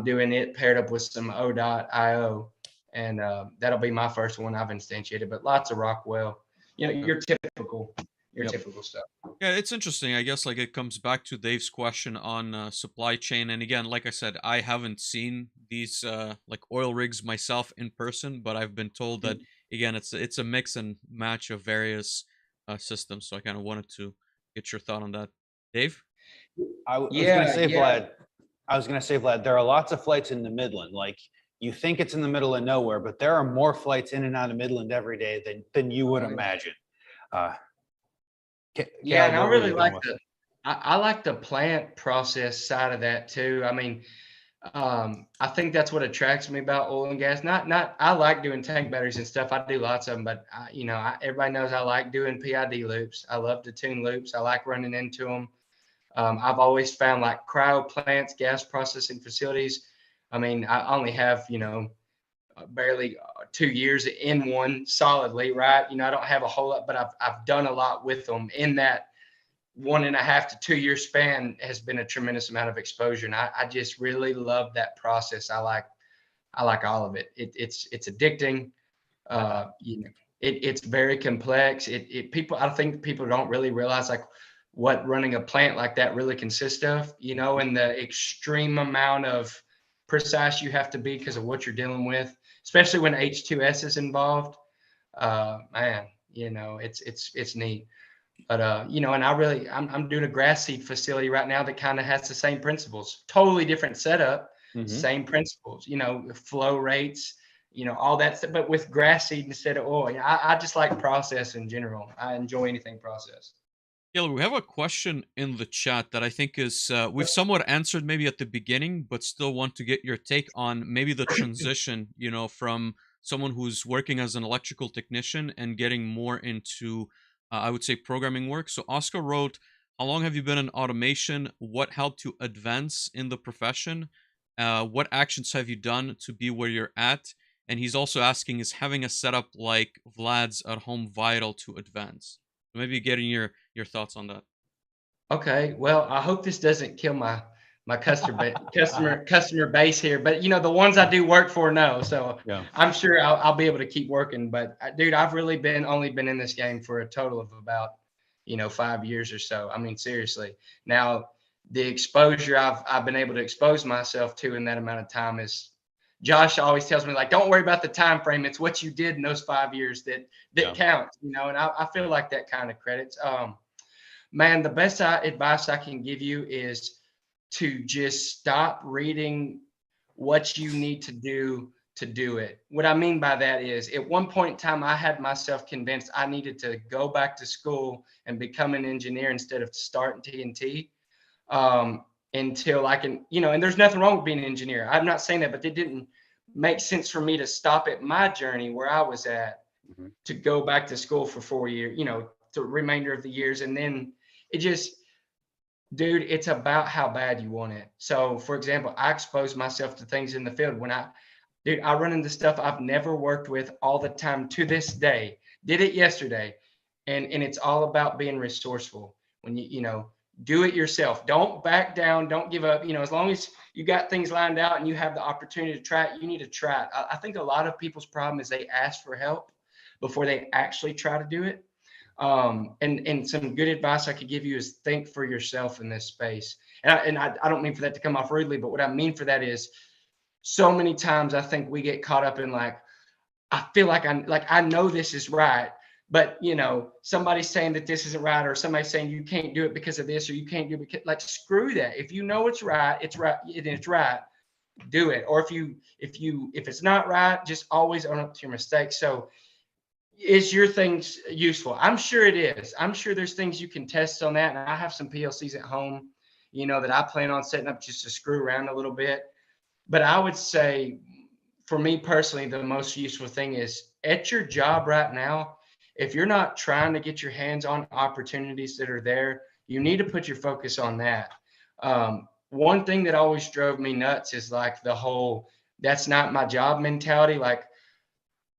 doing it paired up with some O.io, and that'll be my first one I've instantiated. But lots of Rockwell, your typical stuff. Yeah, it's interesting. I guess like it comes back to Dave's question on supply chain. And again, like I said, I haven't seen these like oil rigs myself in person, but I've been told that again, it's a mix and match of various systems. So I kind of wanted to get your thought on that, Dave. I was going to say, Vlad, there are lots of flights in the Midland. Like you think it's in the middle of nowhere, but there are more flights in and out of Midland every day than you would imagine. Yeah, and I really like I like the plant process side of that too. I mean, I think that's what attracts me about oil and gas. Not I like doing tank batteries and stuff. I do lots of them, but everybody knows I like doing PID loops. I love to tune loops. I like running into them. I've always found like cryo plants, gas processing facilities. I mean, I only have barely 2 years in one solidly, right? I don't have a whole lot, but I've done a lot with them. In that 1.5 to 2 year span has been a tremendous amount of exposure, and I just really love that process. I like all of it. It's addicting. It's very complex. I think people don't really realize like what running a plant like that really consists of, and the extreme amount of precise you have to be because of what you're dealing with, especially when H2S is involved. Man, it's neat. But and I'm doing a grass seed facility right now that kind of has the same principles. Totally different setup, same principles. Flow rates, all that stuff, but with grass seed instead of oil. I just like process in general. I enjoy anything processed. Yeah, we have a question in the chat that I think is we've somewhat answered maybe at the beginning, but still want to get your take on maybe the transition, from someone who's working as an electrical technician and getting more into, I would say, programming work. So Oscar wrote, how long have you been in automation? What helped you advance in the profession? What actions have you done to be where you're at? And he's also asking, is having a setup like Vlad's at home vital to advance? Maybe getting your thoughts on that. Okay, well, I hope this doesn't kill my customer base here, but the ones I do work for know, so yeah. I'm sure I'll be able to keep working. But dude, I've really only been in this game for a total of about 5 years or so. I mean, seriously. Now the exposure I've been able to expose myself to in that amount of time is, Josh always tells me, like, don't worry about the time frame. It's what you did in those 5 years that counts, and I feel like that kind of credits. Man, the best advice I can give you is to just stop reading what you need to do it. What I mean by that is, at one point in time, I had myself convinced I needed to go back to school and become an engineer instead of starting TNT. Until I can, and there's nothing wrong with being an engineer. I'm not saying that, but it didn't make sense for me to stop at my journey where I was at to go back to school for 4 years, the remainder of the years. And then it just, dude, it's about how bad you want it. So for example, I expose myself to things in the field when I run into stuff I've never worked with all the time to this day, did it yesterday. And it's all about being resourceful. When you do it yourself. Don't back down. Don't give up. As long as you got things lined out and you have the opportunity to try it, you need to try it. I think a lot of people's problem is they ask for help before they actually try to do it. And some good advice I could give you is think for yourself in this space. And I don't mean for that to come off rudely, but what I mean for that is, so many times I think we get caught up in like, I feel like I know this is right, But somebody's saying that this isn't right, or somebody's saying you can't do it because of this, or you can't do it because, like, screw that. If you know it's right, it's right. It's right. Do it. Or if it's not right, just always own up to your mistakes. So, is your things useful? I'm sure it is. I'm sure there's things you can test on that. And I have some PLCs at home, that I plan on setting up just to screw around a little bit. But I would say, for me personally, the most useful thing is at your job right now. If you're not trying to get your hands on opportunities that are there, you need to put your focus on that. One thing that always drove me nuts is like the whole "that's not my job" mentality. Like,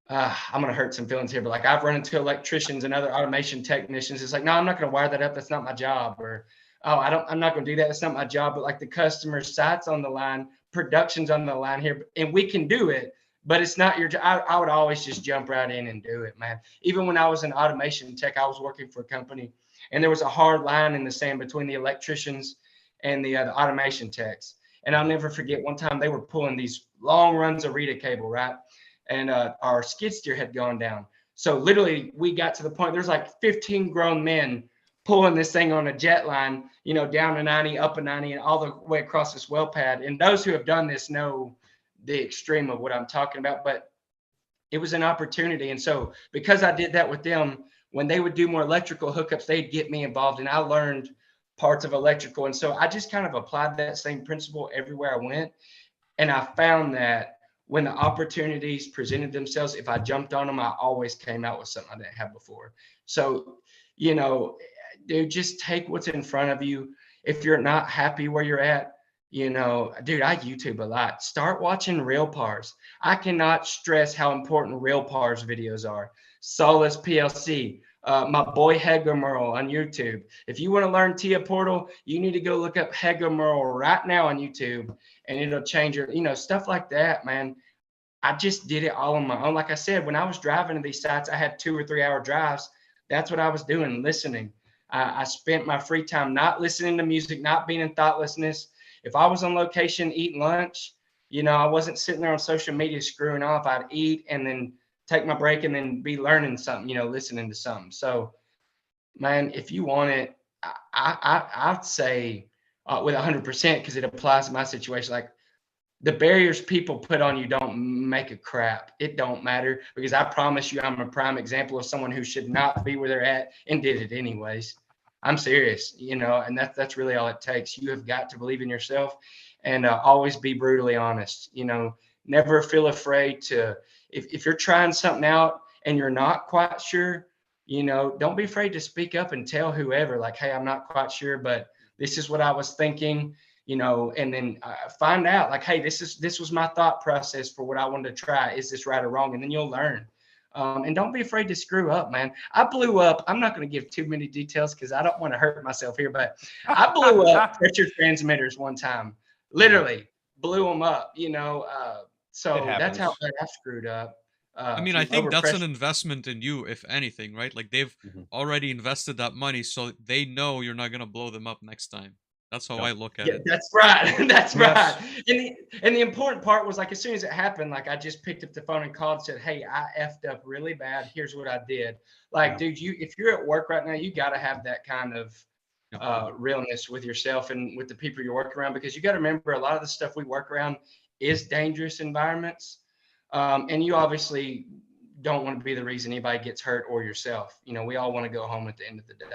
I'm going to hurt some feelings here, but like I've run into electricians and other automation technicians. It's like, no, I'm not going to wire that up. That's not my job. Or, oh, I'm not going to do that. That's not my job. But like the customer site's on the line, production's on the line here, and we can do it, but it's not your job. I would always just jump right in and do it, man. Even when I was in automation tech, I was working for a company, and there was a hard line in the sand between the electricians and the automation techs. And I'll never forget one time they were pulling these long runs of Rita cable, right? And our skid steer had gone down. So literally we got to the point, there's like 15 grown men pulling this thing on a jet line, down a 90, up a 90, and all the way across this well pad. And those who have done this know the extreme of what I'm talking about, but it was an opportunity. And so because I did that with them, when they would do more electrical hookups, they'd get me involved, and I learned parts of electrical. And so I just kind of applied that same principle everywhere I went. And I found that when the opportunities presented themselves, if I jumped on them, I always came out with something I didn't have before. So, dude, just take what's in front of you. If you're not happy where you're at, dude, I YouTube a lot. Start watching real pars. I cannot stress how important real pars videos are. Solus PLC, my boy Hega Merle on YouTube. If you want to learn TIA Portal, you need to go look up Hega Merle right now on YouTube, and it'll change your, stuff like that, man. I just did it all on my own. Like I said, when I was driving to these sites, I had 2 or 3 hour drives. That's what I was doing, listening. I spent my free time not listening to music, not being in thoughtlessness. If I was on location eating lunch, I wasn't sitting there on social media screwing off. I'd eat and then take my break and then be learning something, listening to something. So, man, if you want it, I'd say with 100%, because it applies to my situation. Like, the barriers people put on you don't make a crap. It don't matter, because I promise you, I'm a prime example of someone who should not be where they're at and did it anyways. I'm serious, and that's really all it takes. You have got to believe in yourself, and always be brutally honest. Never feel afraid to, if you're trying something out and you're not quite sure, don't be afraid to speak up and tell whoever, like, hey, I'm not quite sure, but this is what I was thinking. And then find out, like, hey, this was my thought process for what I wanted to try. Is this right or wrong? And then you'll learn. And don't be afraid to screw up, man. I blew up. I'm not going to give too many details because I don't want to hurt myself here, but I blew up pressure transmitters one time. Literally blew them up, so that's how I screwed up. I mean, I think that's an investment in you, if anything, right? Like, they've already invested that money, so they know you're not going to blow them up next time. That's how I look at it. That's right. That's right. And the important part was, like, as soon as it happened, like, I just picked up the phone and called and said, hey, I effed up really bad. Here's what I did. Like, dude, if you're at work right now, you got to have that kind of realness with yourself and with the people you're working around, because you got to remember, a lot of the stuff we work around is dangerous environments. And you obviously don't want to be the reason anybody gets hurt or yourself. We all want to go home at the end of the day.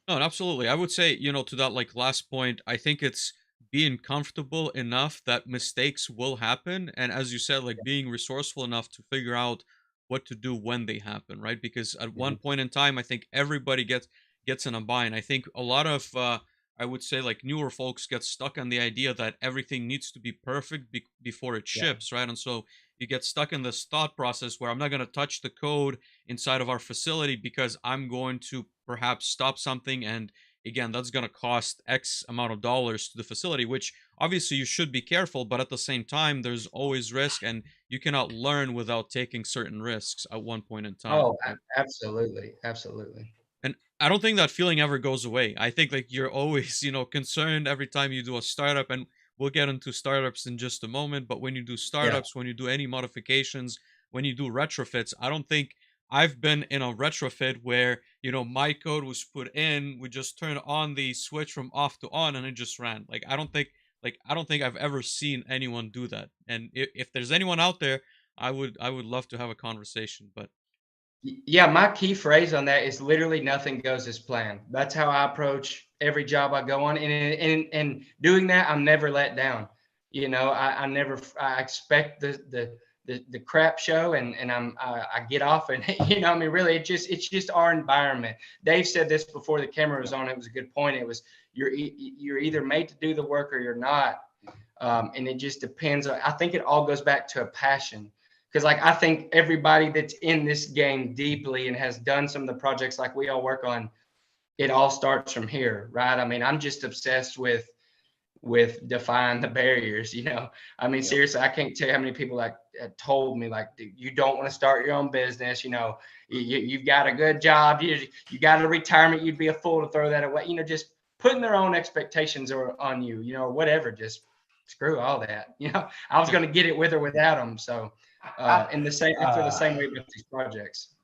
No, absolutely. I would say, to that, like, last point, I think it's being comfortable enough that mistakes will happen. And as you said, like, being resourceful enough to figure out what to do when they happen, right? Because at one point in time, I think everybody gets in a bind. I think a lot of, I would say, like, newer folks get stuck on the idea that everything needs to be perfect before it ships, right? And so you get stuck in this thought process where I'm not going to touch the code inside of our facility because I'm going to perhaps stop something. And again, that's going to cost X amount of dollars to the facility, which obviously you should be careful. But at the same time, there's always risk, and you cannot learn without taking certain risks at one point in time. Oh, absolutely. Absolutely. And I don't think that feeling ever goes away. I think, like, you're always, concerned every time you do a startup, and we'll get into startups in just a moment. But when you do startups, when you do any modifications, when you do retrofits, I don't think I've been in a retrofit where, you know, my code was put in, we just turned on the switch from off to on and it just ran. I don't think I've ever seen anyone do that. And if there's anyone out there, I would love to have a conversation. But yeah, my key phrase on that is literally nothing goes as planned. That's how I approach every job I go on, and doing that, I'm never let down. You know, I never I expect the crap show, and I get off, and you know, I mean, really, it's just our environment. Dave said this before the camera was on. It was a good point. It was you're either made to do the work or you're not, and it just depends. I think it all goes back to a passion. Because like I think everybody that's in this game deeply and has done some of the projects like we all work on, it all starts from here, right? I mean, I'm just obsessed with defying the barriers, you know. I mean, seriously, I can't tell you how many people like told me like, you don't want to start your own business, you know, you've got a good job, you got a retirement, you'd be a fool to throw that away, you know, just putting their own expectations on you, you know, or whatever, just screw all that, you know. I was going to get it with or without them, so in the same, I feel the same way with these projects.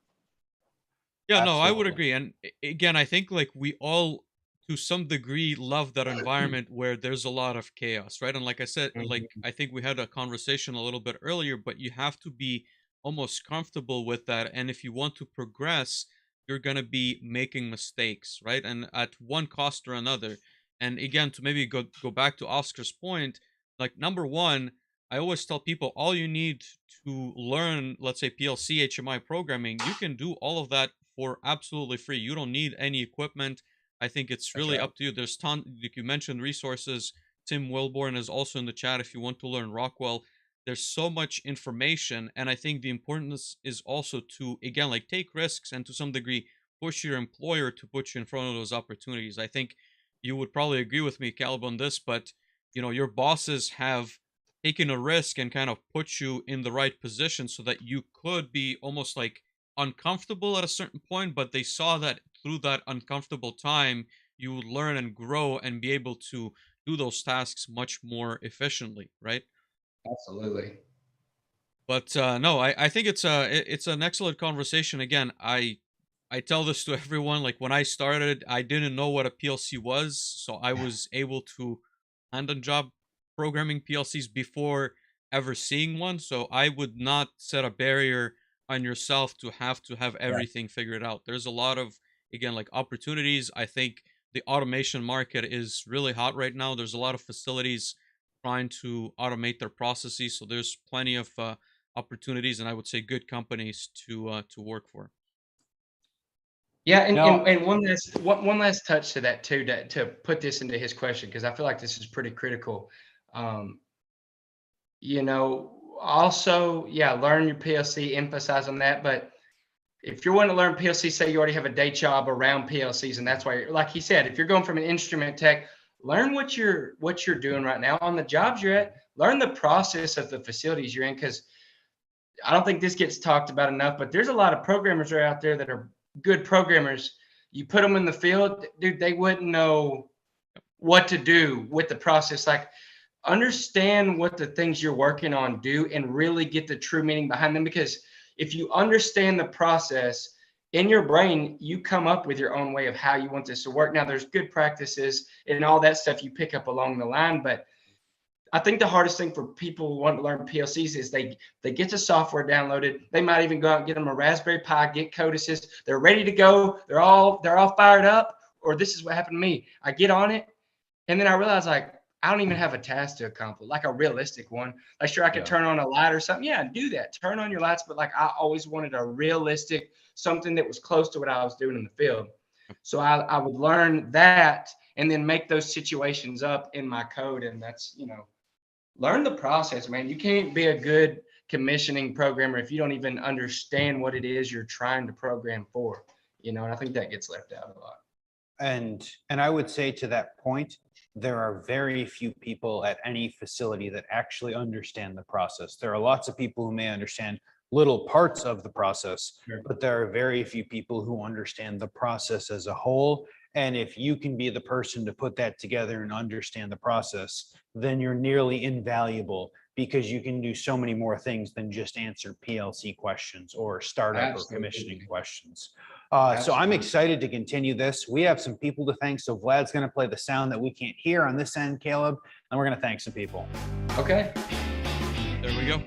Yeah, no, I would agree. And again, I think like we all to some degree love that environment where there's a lot of chaos, right? And like I said, like I think we had a conversation a little bit earlier, but you have to be almost comfortable with that. And if you want to progress, you're going to be making mistakes, right? And at one cost or another. And again, to maybe go back to Oscar's point, like number one, I always tell people all you need to learn, let's say PLC, HMI programming, you can do all of that for absolutely free. You don't need any equipment. I think it's really up to you. There's like you mentioned resources. Tim Wilborn is also in the chat if you want to learn Rockwell. There's so much information. And I think the importance is also to, again, like take risks and to some degree push your employer to put you in front of those opportunities. I think you would probably agree with me, Kaleb, on this, but you know, your bosses have taken a risk and kind of put you in the right position so that you could be almost like uncomfortable at a certain point, but they saw that through that uncomfortable time, you would learn and grow and be able to do those tasks much more efficiently, right? Absolutely. But no, I think it's an excellent conversation. Again, I tell this to everyone. Like when I started, I didn't know what a PLC was, so I was able to land on job programming PLCs before ever seeing one. So I would not set a barrier on yourself to have everything figured out. There's a lot of, again, like opportunities. I think the automation market is really hot right now. There's a lot of facilities trying to automate their processes, so there's plenty of opportunities, and I would say good companies to work for. Yeah, and one last touch to that too, to put this into his question, because I feel like this is pretty critical. You know, also, yeah, learn your PLC, emphasize on that. But if you're wanting to learn PLC, say you already have a day job around PLCs, and that's why, like he said, if you're going from an instrument tech, learn what you're doing right now on the jobs you're at. Learn the process of the facilities you're in, because I don't think this gets talked about enough, but there's a lot of programmers out there that are good programmers. You put them in the field, dude, they wouldn't know what to do with the process. Like, understand what the things you're working on do and really get the true meaning behind them. Because if you understand the process in your brain, you come up with your own way of how you want this to work. Now, there's good practices and all that stuff you pick up along the line, but I think the hardest thing for people who want to learn PLCs is they get the software downloaded. They might even go out and get them a Raspberry Pi, get code assist. They're ready to go. They're all fired up. Or this is what happened to me. I get on it, and then I realize, like, I don't even have a task to accomplish, like a realistic one. Like, sure, I could turn on a light or something. Yeah, do that. Turn on your lights. But like, I always wanted a realistic, something that was close to what I was doing in the field. So I would learn that and then make those situations up in my code. And that's, you know, learn the process, man. You can't be a good commissioning programmer if you don't even understand what it is you're trying to program for, you know, and I think that gets left out a lot. And I would say to that point, there are very few people at any facility that actually understand the process. There are lots of people who may understand little parts of the process, but there are very few people who understand the process as a whole And if you can be the person to put that together and understand the process, then you're nearly invaluable, because you can do so many more things than just answer PLC questions or startup or commissioning questions. So I'm excited to continue this. We have some people to thank. So Vlad's going to play the sound that we can't hear on this end, Caleb, and we're going to thank some people. Okay. There we go.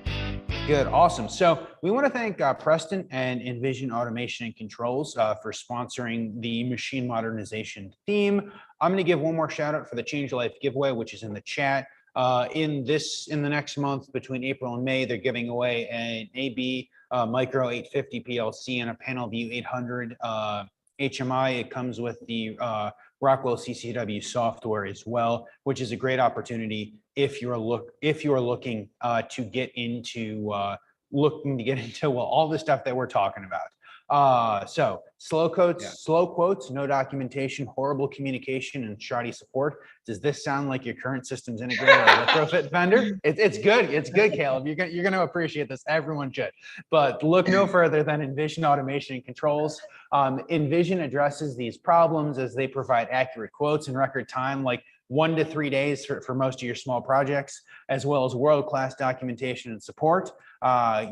Good. Awesome. So we want to thank Preston and Envision Automation and Controls for sponsoring the machine modernization theme. I'm going to give one more shout out for the Change Your Life giveaway, which is in the chat. In the next month, between April and May, they're giving away an AB Micro 850 PLC and a Panel View 800 HMI. It comes with the Rockwell CCW software as well, which is a great opportunity if you're looking to get into all the stuff that we're talking about. So slow quotes, no documentation, horrible communication, and shoddy support. Does this sound like your current systems integrator or retrofit vendor? It's good. It's good, Caleb. You're going to appreciate this. Everyone should. But look no further than Envision Automation and Controls. Envision addresses these problems as they provide accurate quotes in record time, like 1 to 3 days for most of your small projects, as well as world-class documentation and support.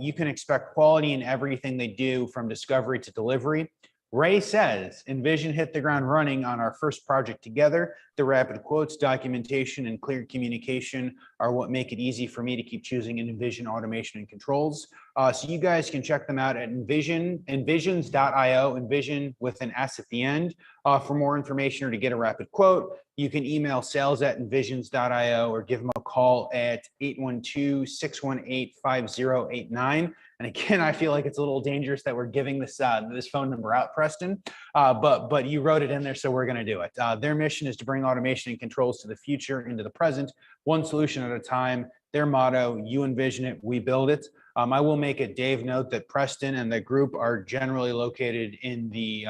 You can expect quality in everything they do, from discovery to delivery. Ray says, Envision hit the ground running on our first project together. The rapid quotes, documentation, and clear communication are what make it easy for me to keep choosing Envision Automation and Controls. So you guys can check them out at envisions.io, Envision with an S at the end. For more information or to get a rapid quote, you can email sales@envisions.io or give them a call at 812-618-5089. And again, I feel like it's a little dangerous that we're giving this phone number out, Preston, but you wrote it in there, so we're going to do it. Their mission is to bring automation and controls to the future, into the present, one solution at a time. Their motto, you envision it, we build it. I will make a Dave note that Preston and the group are generally located in the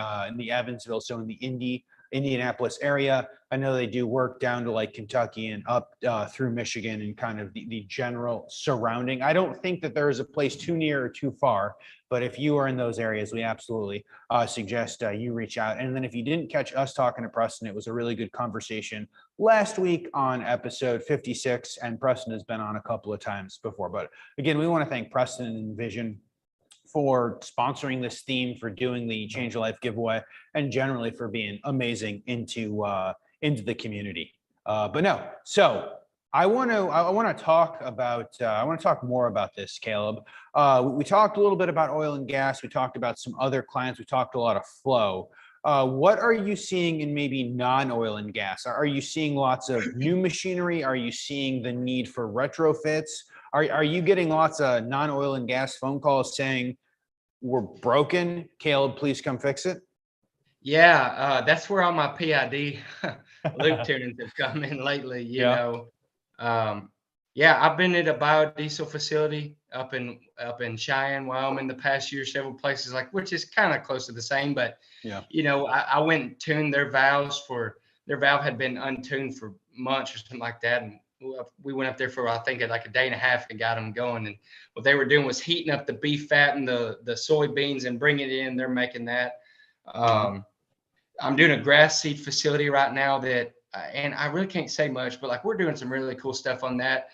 Evansville, so in the Indianapolis area. I know they do work down to like Kentucky and up through Michigan and kind of the general surrounding. I don't think that there is a place too near or too far, but if you are in those areas, we absolutely suggest you reach out. And then if you didn't catch us talking to Preston, it was a really good conversation last week on episode 56, and Preston has been on a couple of times before. But again, we want to thank Preston and Envision for sponsoring this theme, for doing the Change Your Life giveaway, and generally for being amazing into the community. But no, so I want to talk more about this, Caleb. We talked a little bit about oil and gas. We talked about some other clients. We talked a lot of flow. What are you seeing in maybe non-oil and gas? Are you seeing lots of new machinery? Are you seeing the need for retrofits? Are you getting lots of non-oil and gas phone calls saying, we're broken, Caleb, please come fix it? Yeah, that's where all my PID loop tunings have come in lately, you know. Yeah, I've been at a biodiesel facility up in Cheyenne, Wyoming the past year, several places, which is kind of close to the same, but you know, I went and tuned their valves. Their valve had been untuned for months or something like that, and we went up there for, I think, like a day and a half and got them going. And what they were doing was heating up the beef fat and the soybeans and bringing it in. They're making that. I'm doing a grass seed facility right now and I really can't say much, but we're doing some really cool stuff on that.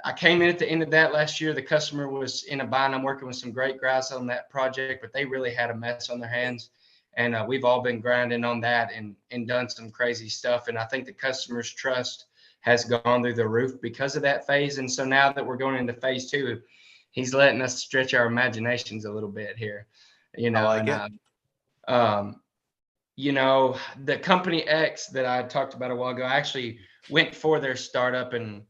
I came in at the end of that last year. The customer was in a bind. I'm working with some great guys on that project, but they really had a mess on their hands. And we've all been grinding on that and done some crazy stuff. And I think the customer's trust has gone through the roof because of that phase. And so now that we're going into phase 2, he's letting us stretch our imaginations a little bit here, you know. You know, the company X that I talked about a while ago, I actually went for their startup, and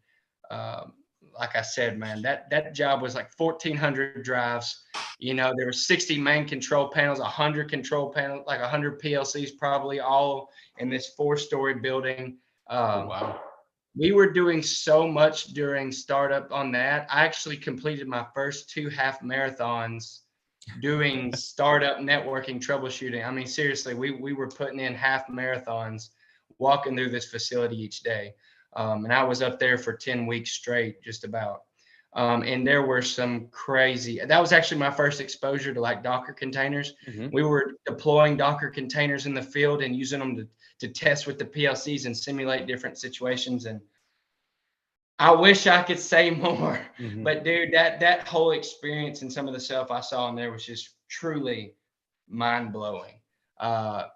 like I said, man, that job was like 1,400 drives. You know, there were 60 main control panels, 100 control panels, like 100 PLCs, probably all in this 4-story building. Wow. We were doing so much during startup on that. I actually completed my first 2 half marathons doing startup networking troubleshooting. I mean, seriously, we were putting in half marathons, walking through this facility each day. And I was up there for 10 weeks straight, just about. And there were some crazy, that was actually my first exposure to like Docker containers. We were deploying Docker containers in the field and using them to test with the PLCs and simulate different situations. And I wish I could say more, but dude, that whole experience and some of the stuff I saw in there was just truly mind blowing.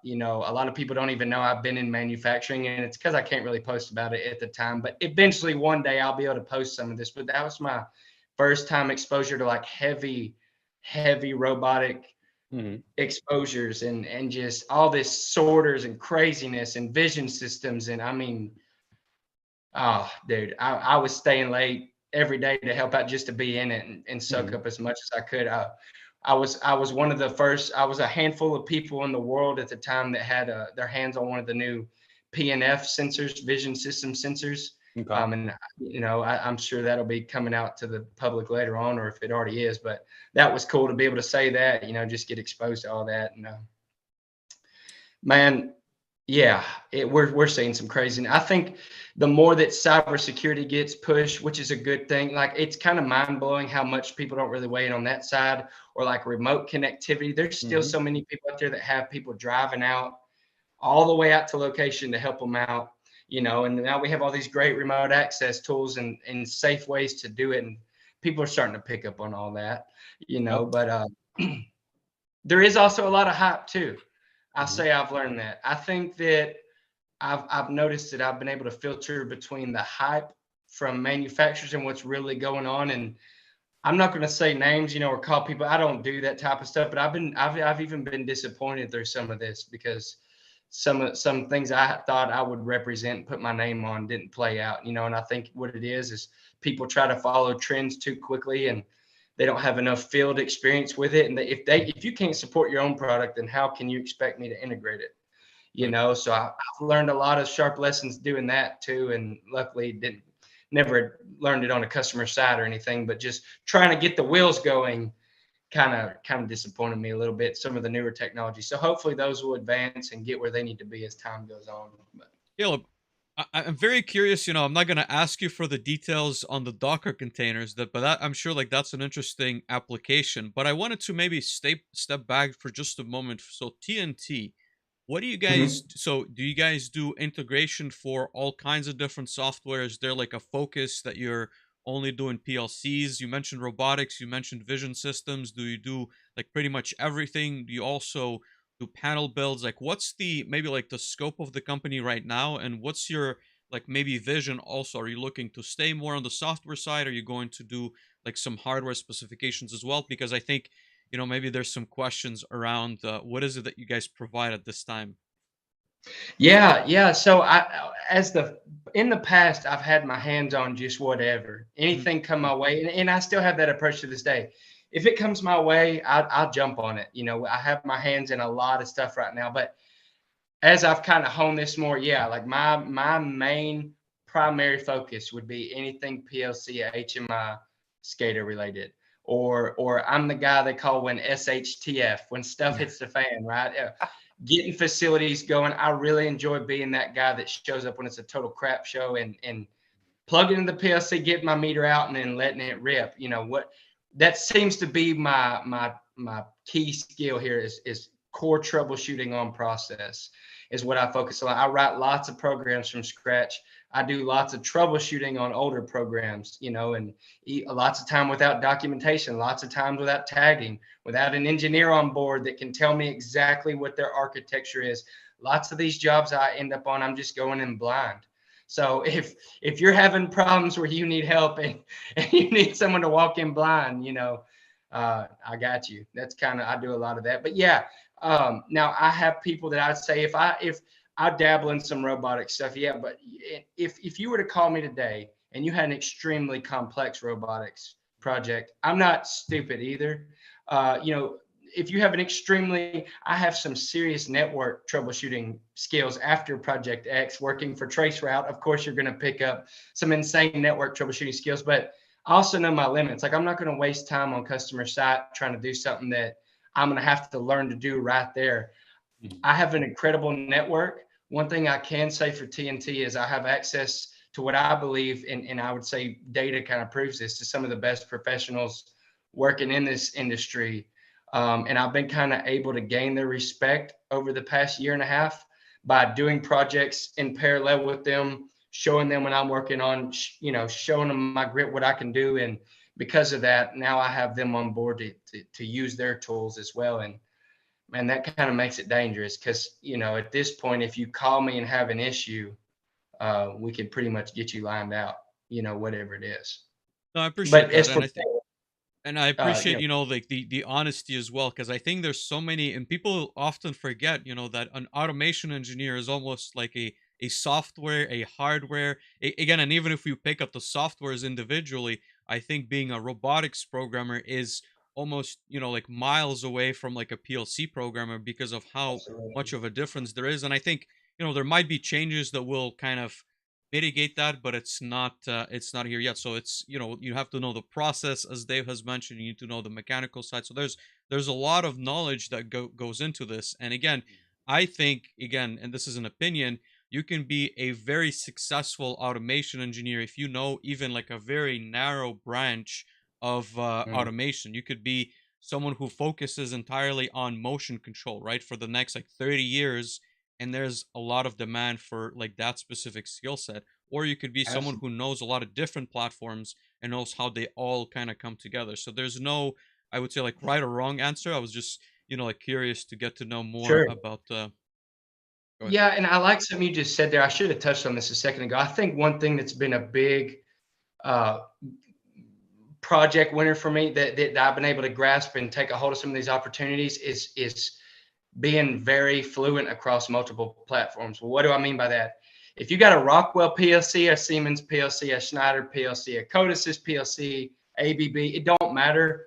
You know, a lot of people don't even know I've been in manufacturing, and it's because I can't really post about it at the time, but eventually one day I'll be able to post some of this. But that was my first time exposure to like heavy robotic exposures and just all this sorters and craziness and vision systems. And I mean, oh, dude, I was staying late every day to help out just to be in it and soak up as much as I could. I was one of the first. I was a handful of people in the world at the time that had their hands on one of the new PNF sensors, vision system sensors. And you know, I'm sure that'll be coming out to the public later on, or if it already is. But that was cool to be able to say that. You know, just get exposed to all that. And man, yeah, we're seeing some crazy. I think the more that cybersecurity gets pushed, which is a good thing, like it's kind of mind blowing how much people don't really weigh in on that side, or like remote connectivity. There's still so many people out there that have people driving out all the way out to location to help them out, you know, and now we have all these great remote access tools and safe ways to do it. And people are starting to pick up on all that, you know, but there is also a lot of hype too. I'll say I've learned that. I think that I've noticed that I've been able to filter between the hype from manufacturers and what's really going on. And I'm not going to say names, you know, or call people. I don't do that type of stuff. But I've even been disappointed through some of this because some things I thought I would represent and put my name on didn't play out, you know. And I think what it is people try to follow trends too quickly and they don't have enough field experience with it. And if you can't support your own product, then how can you expect me to integrate it? You know, so I've learned a lot of sharp lessons doing that too. And luckily never learned it on a customer side or anything, but just trying to get the wheels going kind of disappointed me a little bit, some of the newer technology. So hopefully those will advance and get where they need to be as time goes on. But Kaleb, I'm very curious. You know, I'm not going to ask you for the details on the Docker containers, but I'm sure like that's an interesting application. But I wanted to maybe step back for just a moment. So TNT, what do you guys? So do you guys do integration for all kinds of different software? Is there like a focus that you're only doing PLCs? You mentioned robotics. You mentioned vision systems. Do you do like pretty much everything? Do you also do panel builds? Like what's maybe like the scope of the company right now, and what's your like maybe vision also? Are you looking to stay more on the software side? Are you going to do like some hardware specifications as well? Because I think, you know, maybe there's some questions around what is it that you guys provide at this time? Yeah. So in the past, I've had my hands on just whatever, anything come my way. And I still have that approach to this day. If it comes my way, I'll jump on it. You know, I have my hands in a lot of stuff right now, but as I've kind of honed this more, like my main primary focus would be anything PLC, HMI, SCADA related, or I'm the guy they call when SHTF, when stuff hits the fan, right? Getting facilities going. I really enjoy being that guy that shows up when it's a total crap show and plugging in the PLC, getting my meter out and then letting it rip. You know what? That seems to be my key skill here is core troubleshooting on process is what I focus on. I write lots of programs from scratch. I do lots of troubleshooting on older programs, you know, and lots of time without documentation, lots of times without tagging, without an engineer on board that can tell me exactly what their architecture is. Lots of these jobs I end up on, I'm just going in blind. So if you're having problems where you need help and you need someone to walk in blind, you know, I got you. That's I do a lot of that. But yeah, now I have people that I'd say if I dabble in some robotic stuff, yeah. But if you were to call me today and you had an extremely complex robotics project, I'm not stupid either. You know, if you have I have some serious network troubleshooting skills after Project X, working for Traceroute. Of course, you're going to pick up some insane network troubleshooting skills, but I also know my limits. Like I'm not going to waste time on customer site trying to do something that I'm going to have to learn to do right there. I have an incredible network. One thing I can say for TNT is I have access to what I believe, and I would say data kind of proves this, to some of the best professionals working in this industry. And I've been kind of able to gain their respect over the past year and a half by doing projects in parallel with them, showing them when I'm working on, showing them my grit, what I can do. And because of that, now I have them on board to use their tools as well. And man, that kind of makes it dangerous because, at this point, if you call me and have an issue, we can pretty much get you lined out, whatever it is. No, I appreciate that. And I appreciate, like the honesty as well, because I think there's so many, and people often forget, that an automation engineer is almost like a software, a hardware. Again, and even if you pick up the softwares individually, I think being a robotics programmer is almost, like miles away from like a PLC programmer because of how much of a difference there is. And I think, there might be changes that will kind of mitigate that, but it's not here yet. So it's, you have to know the process, as Dave has mentioned. You need to know the mechanical side. So there's a lot of knowledge that goes into this. And again, I think, and this is an opinion, you can be a very successful automation engineer if you know even like a very narrow branch of automation. You could be someone who focuses entirely on motion control, right, for the next like 30 years, and there's a lot of demand for like that specific skill set. Or you could be someone who knows a lot of different platforms and knows how they all kind of come together. So there's no, I would say, like right or wrong answer. I was just, like curious to get to know more about yeah, and I like something you just said there. I should have touched on this a second ago. I think one thing that's been a big project winner for me that I've been able to grasp and take a hold of some of these opportunities is being very fluent across multiple platforms. Well, what do I mean by that? If you got a Rockwell PLC, a Siemens PLC, a Schneider PLC, a Codesys PLC, ABB, it don't matter.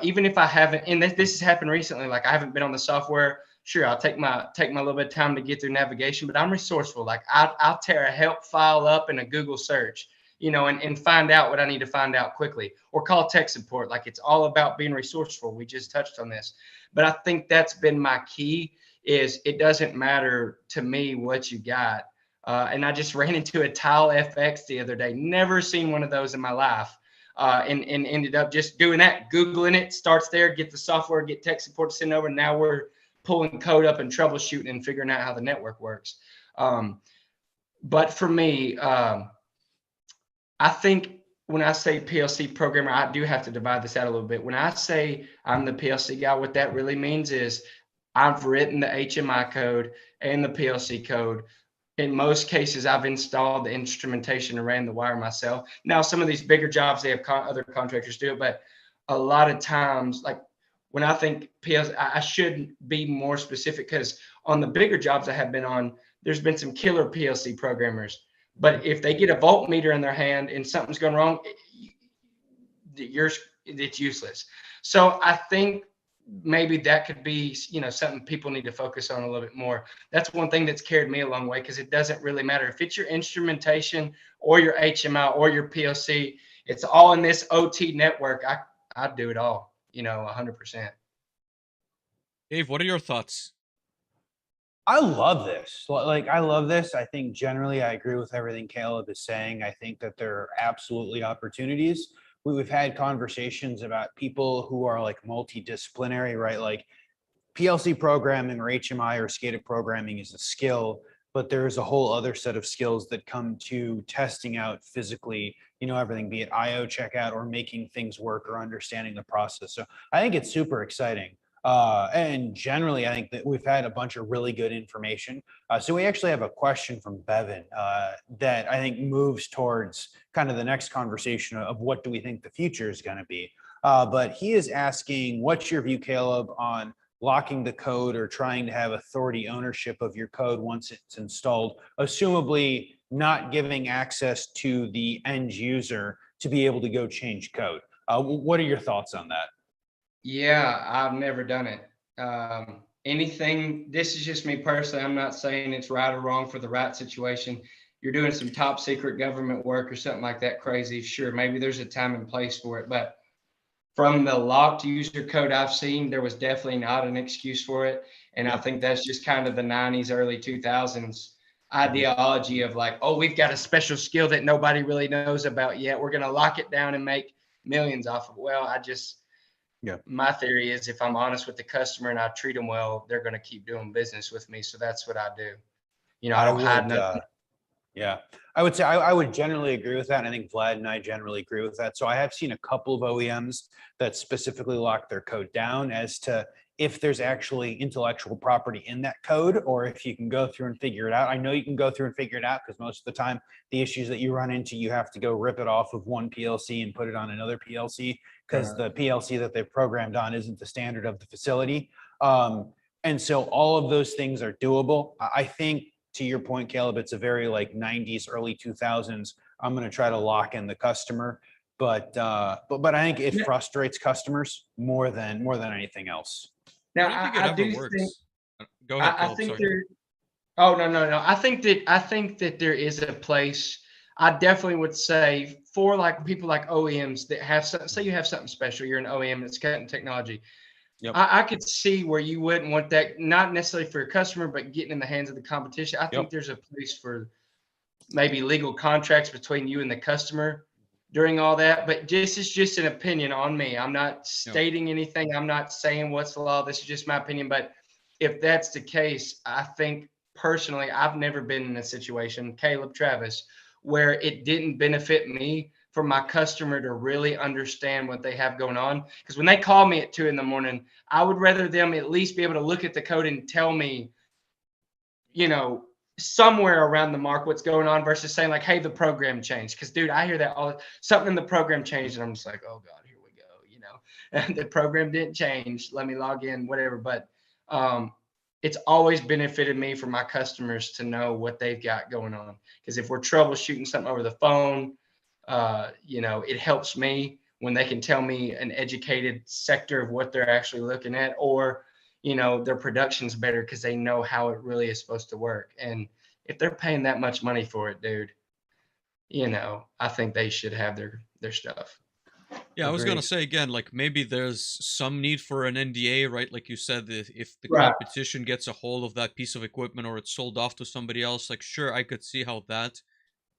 Even if I haven't, and this has happened recently, like I haven't been on the software. Sure, I'll take my little bit of time to get through navigation, but I'm resourceful. Like I'll tear a help file up in a Google search, and find out what I need to find out quickly, or call tech support. Like it's all about being resourceful. We just touched on this, but I think that's been my key. Is it doesn't matter to me what you got. And I just ran into a Tile FX the other day. Never seen one of those in my life. And ended up just doing that, Googling it, starts there, get the software, get tech support to send over. And now we're pulling code up and troubleshooting and figuring out how the network works. But for me, I think when I say PLC programmer, I do have to divide this out a little bit. When I say I'm the PLC guy, what that really means is I've written the HMI code and the PLC code. In most cases, I've installed the instrumentation and ran the wire myself. Now, some of these bigger jobs, they have other contractors do it, but a lot of times, like when I think PLC, I should be more specific, because on the bigger jobs I have been on, there's been some killer PLC programmers. But if they get a voltmeter in their hand and something's going wrong, it's useless. So I think maybe that could be, something people need to focus on a little bit more. That's one thing that's carried me a long way, because it doesn't really matter if it's your instrumentation or your HMI or your PLC. It's all in this OT network. I do it all, 100%. Dave, what are your thoughts? I love this. I love this. I think generally I agree with everything Kaleb is saying. I think that there are absolutely opportunities. We've had conversations about people who are like multidisciplinary, right? Like PLC programming or HMI or SCADA programming is a skill, but there's a whole other set of skills that come to testing out physically, everything, be it IO checkout or making things work or understanding the process. So I think it's super exciting. And generally, I think that we've had a bunch of really good information. So we actually have a question from Bevan that I think moves towards kind of the next conversation of what do we think the future is going to be. But he is asking, what's your view, Kaleb, on locking the code or trying to have authority ownership of your code once it's installed, assumably not giving access to the end user to be able to go change code? What are your thoughts on that? Yeah, I've never done it. This is just me personally. I'm not saying it's right or wrong for the right situation. You're doing some top secret government work or something like that crazy. Sure, maybe there's a time and place for it. But from the locked user code I've seen, there was definitely not an excuse for it. And I think that's just kind of the 90s, early 2000s. ideology of like, oh, we've got a special skill that nobody really knows about yet. We're going to lock it down and make millions off of it. Well, my theory is if I'm honest with the customer and I treat them well, they're going to keep doing business with me. So that's what I do. You know, I don't hide nothing. Yeah, I would say I would generally agree with that. And I think Vlad and I generally agree with that. So I have seen a couple of OEMs that specifically lock their code down as to if there's actually intellectual property in that code, or if you can go through and figure it out. I know you can go through and figure it out because most of the time the issues that you run into, you have to go rip it off of one PLC and put it on another PLC because the PLC that they've programmed on isn't the standard of the facility. And so all of those things are doable. I think, to your point, Kaleb, it's a very like 90s, early 2000s. I'm going to try to lock in the customer, but I think it frustrates customers more than anything else. Now I do think. Go ahead. I think there. Oh no. I think that there is a place. I definitely would say for like people like OEMs that have say you have something special. You're an OEM that's cutting technology. Yep. I could see where you wouldn't want that, not necessarily for your customer, but getting in the hands of the competition. I think there's a place for maybe legal contracts between you and the customer during all that. But this is just an opinion on me. I'm not stating anything. I'm not saying what's the law. This is just my opinion. But if that's the case, I think personally, I've never been in a situation, Kaleb, Travis, where it didn't benefit me for my customer to really understand what they have going on. Because when they call me at 2 a.m, I would rather them at least be able to look at the code and tell me, you know, somewhere around the mark what's going on versus saying like, hey, the program changed. Because dude, I hear that something in the program changed and I'm just like, oh God, here we go. You know, and the program didn't change. Let me log in, whatever. But it's always benefited me for my customers to know what they've got going on. Because if we're troubleshooting something over the phone, you know, it helps me when they can tell me an educated sector of what they're actually looking at, or, you know, their production's better because they know how it really is supposed to work. And if they're paying that much money for it, dude, you know, I think they should have their stuff. Yeah, I was going to say again, like maybe there's some need for an NDA, right? Like you said, if the competition gets a hold of that piece of equipment or it's sold off to somebody else, like sure, I could see how that,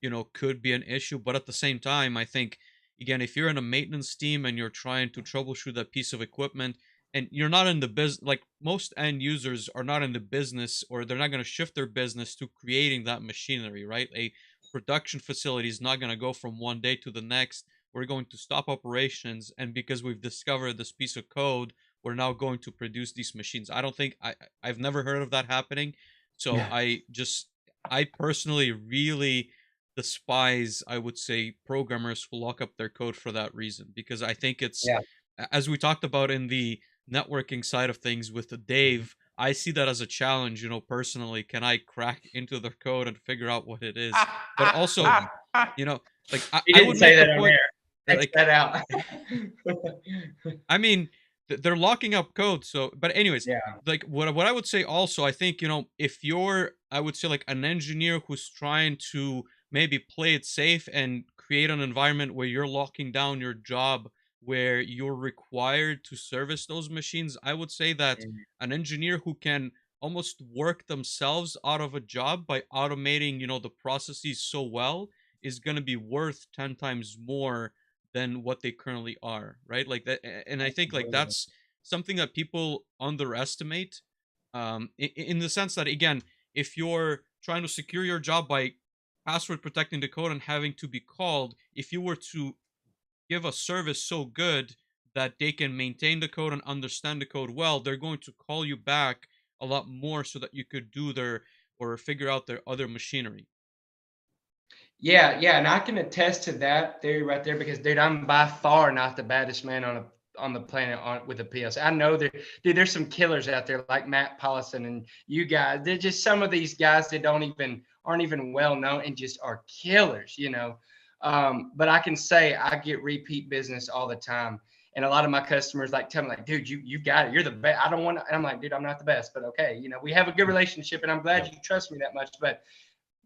you know, could be an issue. But at the same time, I think, again, if you're in a maintenance team and you're trying to troubleshoot that piece of equipment and you're not in the business, like most end users are not in the business, or they're not going to shift their business to creating that machinery, right? A production facility is not going to go from one day to the next. We're going to stop operations, and because we've discovered this piece of code, we're now going to produce these machines. I don't think I've never heard of that happening. So I personally really despise, I would say, programmers who lock up their code for that reason, because I think it's, as we talked about in the networking side of things with Dave, I see that as a challenge, you know, personally. Can I crack into their code and figure out what it is? But also, you know, like I would say make that the on point, air. Like, that out. I mean, they're locking up code. So, but anyways, like what I would say also, I think, you know, if you're, I would say like an engineer who's trying to maybe play it safe and create an environment where you're locking down your job, where you're required to service those machines, I would say that an engineer who can almost work themselves out of a job by automating, you know, the processes so well is going to be worth 10 times more than what they currently are, right? Like that. And I think like that's something that people underestimate, in the sense that, again, if you're trying to secure your job by password protecting the code and having to be called, if you were to give a service so good that they can maintain the code and understand the code well, they're going to call you back a lot more so that you could do their, or figure out their other machinery. Yeah, and I can attest to that theory right there, because dude, I'm by far not the baddest man on the planet with a PLC. I know that, dude, there's some killers out there like Matt Paulson and you guys. They're just some of these guys that aren't even well known and just are killers, you know. But I can say I get repeat business all the time. And a lot of my customers like tell me like, dude, you got it. You're the best. I don't want to. And I'm like, dude, I'm not the best, but okay. You know, we have a good relationship and I'm glad you trust me that much. But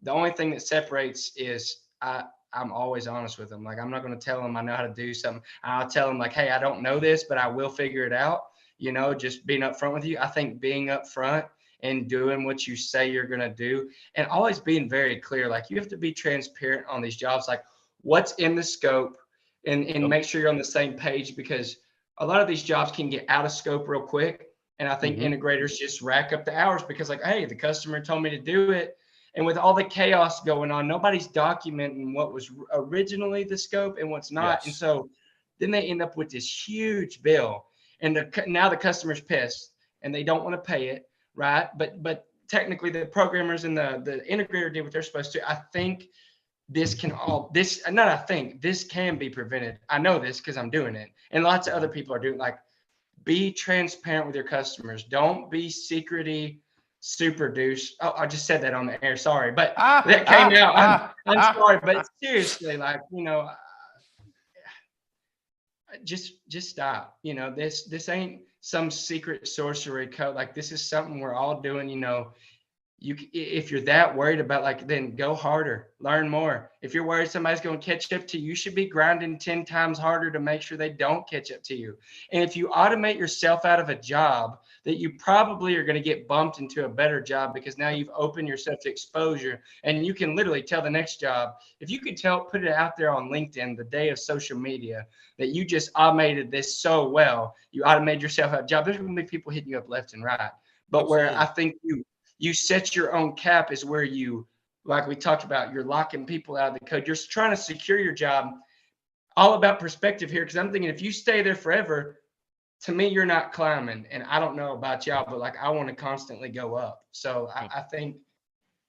the only thing that separates is I'm always honest with them. Like, I'm not going to tell them I know how to do something. I'll tell them like, hey, I don't know this, but I will figure it out. You know, just being upfront with you. I think being upfront and doing what you say you're going to do, and always being very clear. Like, you have to be transparent on these jobs, like what's in the scope, and make sure you're on the same page, because a lot of these jobs can get out of scope real quick. And I think integrators just rack up the hours because, like, hey, the customer told me to do it. And with all the chaos going on, nobody's documenting what was originally the scope and what's not. Yes. And so then they end up with this huge bill. And now the customer's pissed and they don't want to pay it, right? But technically the programmers and the integrator did what they're supposed to. I think this can be prevented. I know this because I'm doing it. And lots of other people are doing it. Like, be transparent with your customers. Don't be secrety super douche. Oh, I just said that on the air. Sorry, but that came out. I'm sorry, but seriously, like, just stop. This ain't some secret sorcery code. Like, this is something we're all doing. If you're that worried about, like, then go harder, learn more. If you're worried somebody's going to catch up to you, you should be grinding 10 times harder to make sure they don't catch up to you. And if you automate yourself out of a job, that you probably are going to get bumped into a better job, because now you've opened yourself to exposure, and you can literally tell the next job. If you could put it out there on LinkedIn, the day of social media, that you just automated this so well, you automated yourself out of a job, there's going to be people hitting you up left and right. But Absolutely. Where I think you set your own cap is where you, like we talked about, you're locking people out of the code. You're trying to secure your job. All about perspective here, because I'm thinking if you stay there forever, to me, you're not climbing. And I don't know about y'all, but like, I want to constantly go up. So I think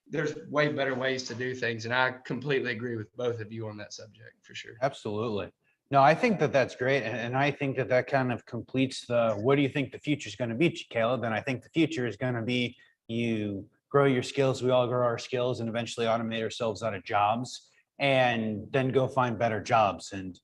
there's way better ways to do things. And I completely agree with both of you on that subject, for sure. Absolutely. No, I think that's great. And I think that kind of completes what do you think the future is going to be, Kaleb? And I think the future is going to be, you grow your skills, we all grow our skills, and eventually automate ourselves out of jobs, and then go find better jobs. And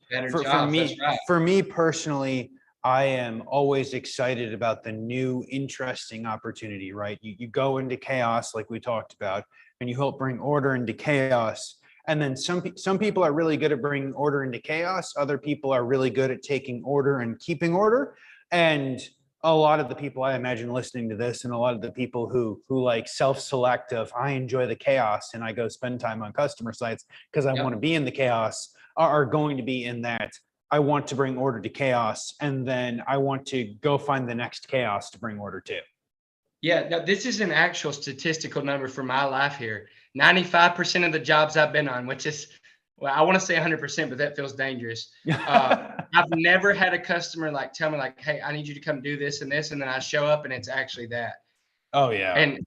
for me personally, I am always excited about the new interesting opportunity, right? You go into chaos, like we talked about, and you help bring order into chaos. And then some people are really good at bringing order into chaos. Other people are really good at taking order and keeping order. And a lot of the people I imagine listening to this, and a lot of the people who like self-select of, I enjoy the chaos and I go spend time on customer sites because I want to be in the chaos, are going to be in that, I want to bring order to chaos, and then I want to go find the next chaos to bring order to. Yeah, now this is an actual statistical number for my life here. 95% of the jobs I've been on, which is, well, I want to say 100%, but that feels dangerous. I've never had a customer like tell me like, hey, I need you to come do this and this, and then I show up and it's actually that. Oh yeah. And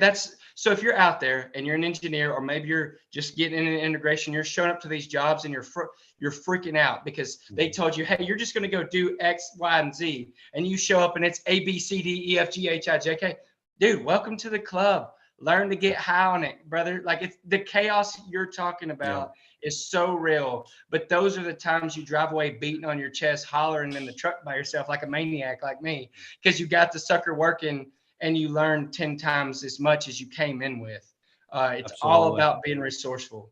that's, so if you're out there and you're an engineer, or maybe you're just getting in an integration, you're showing up to these jobs and you're freaking out because they told you, hey, you're just going to go do X, Y, and Z, and you show up and it's A, B, C, D, E, F, G, H, I, J, K. Dude, welcome to the club. Learn to get high on it, brother. Like, it's the chaos you're talking about is so real. But those are the times you drive away beating on your chest, hollering in the truck by yourself like a maniac like me, because you got the sucker working and you learn 10 times as much as you came in with. It's all about being resourceful.